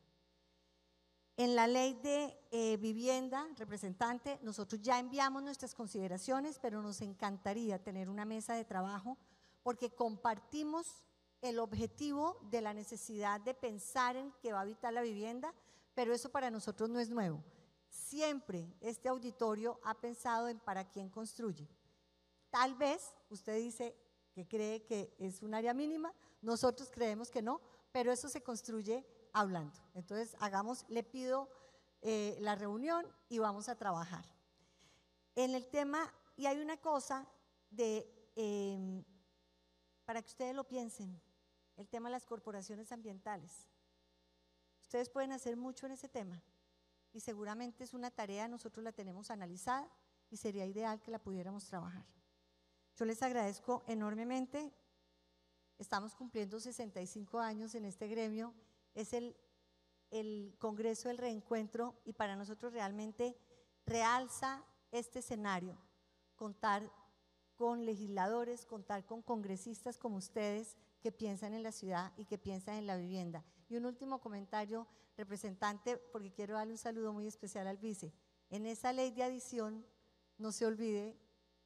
En la ley de vivienda, representante, nosotros ya enviamos nuestras consideraciones, pero nos encantaría tener una mesa de trabajo porque compartimos el objetivo de la necesidad de pensar en que va a habitar la vivienda, pero eso para nosotros no es nuevo. Siempre este auditorio ha pensado en para quién construye. Tal vez usted dice que cree que es un área mínima, nosotros creemos que no, pero eso se construye hablando. Entonces, le pido la reunión y vamos a trabajar. En el tema, y hay una cosa para que ustedes lo piensen, el tema de las corporaciones ambientales. Ustedes pueden hacer mucho en ese tema y seguramente es una tarea, nosotros la tenemos analizada y sería ideal que la pudiéramos trabajar. Yo les agradezco enormemente. Estamos cumpliendo 65 años en este gremio. Es el Congreso del Reencuentro y para nosotros realmente realza este escenario, contar con legisladores, contar con congresistas como ustedes que piensan en la ciudad y que piensan en la vivienda. Y un último comentario, representante, porque quiero darle un saludo muy especial al vice. En esa ley de adición, no se olvide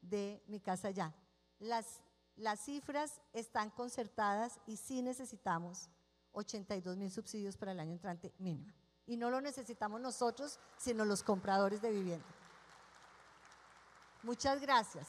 de Mi Casa Ya. Las cifras están concertadas y sí necesitamos 82.000 subsidios para el año entrante mínimo. Y no lo necesitamos nosotros, sino los compradores de vivienda. Muchas gracias.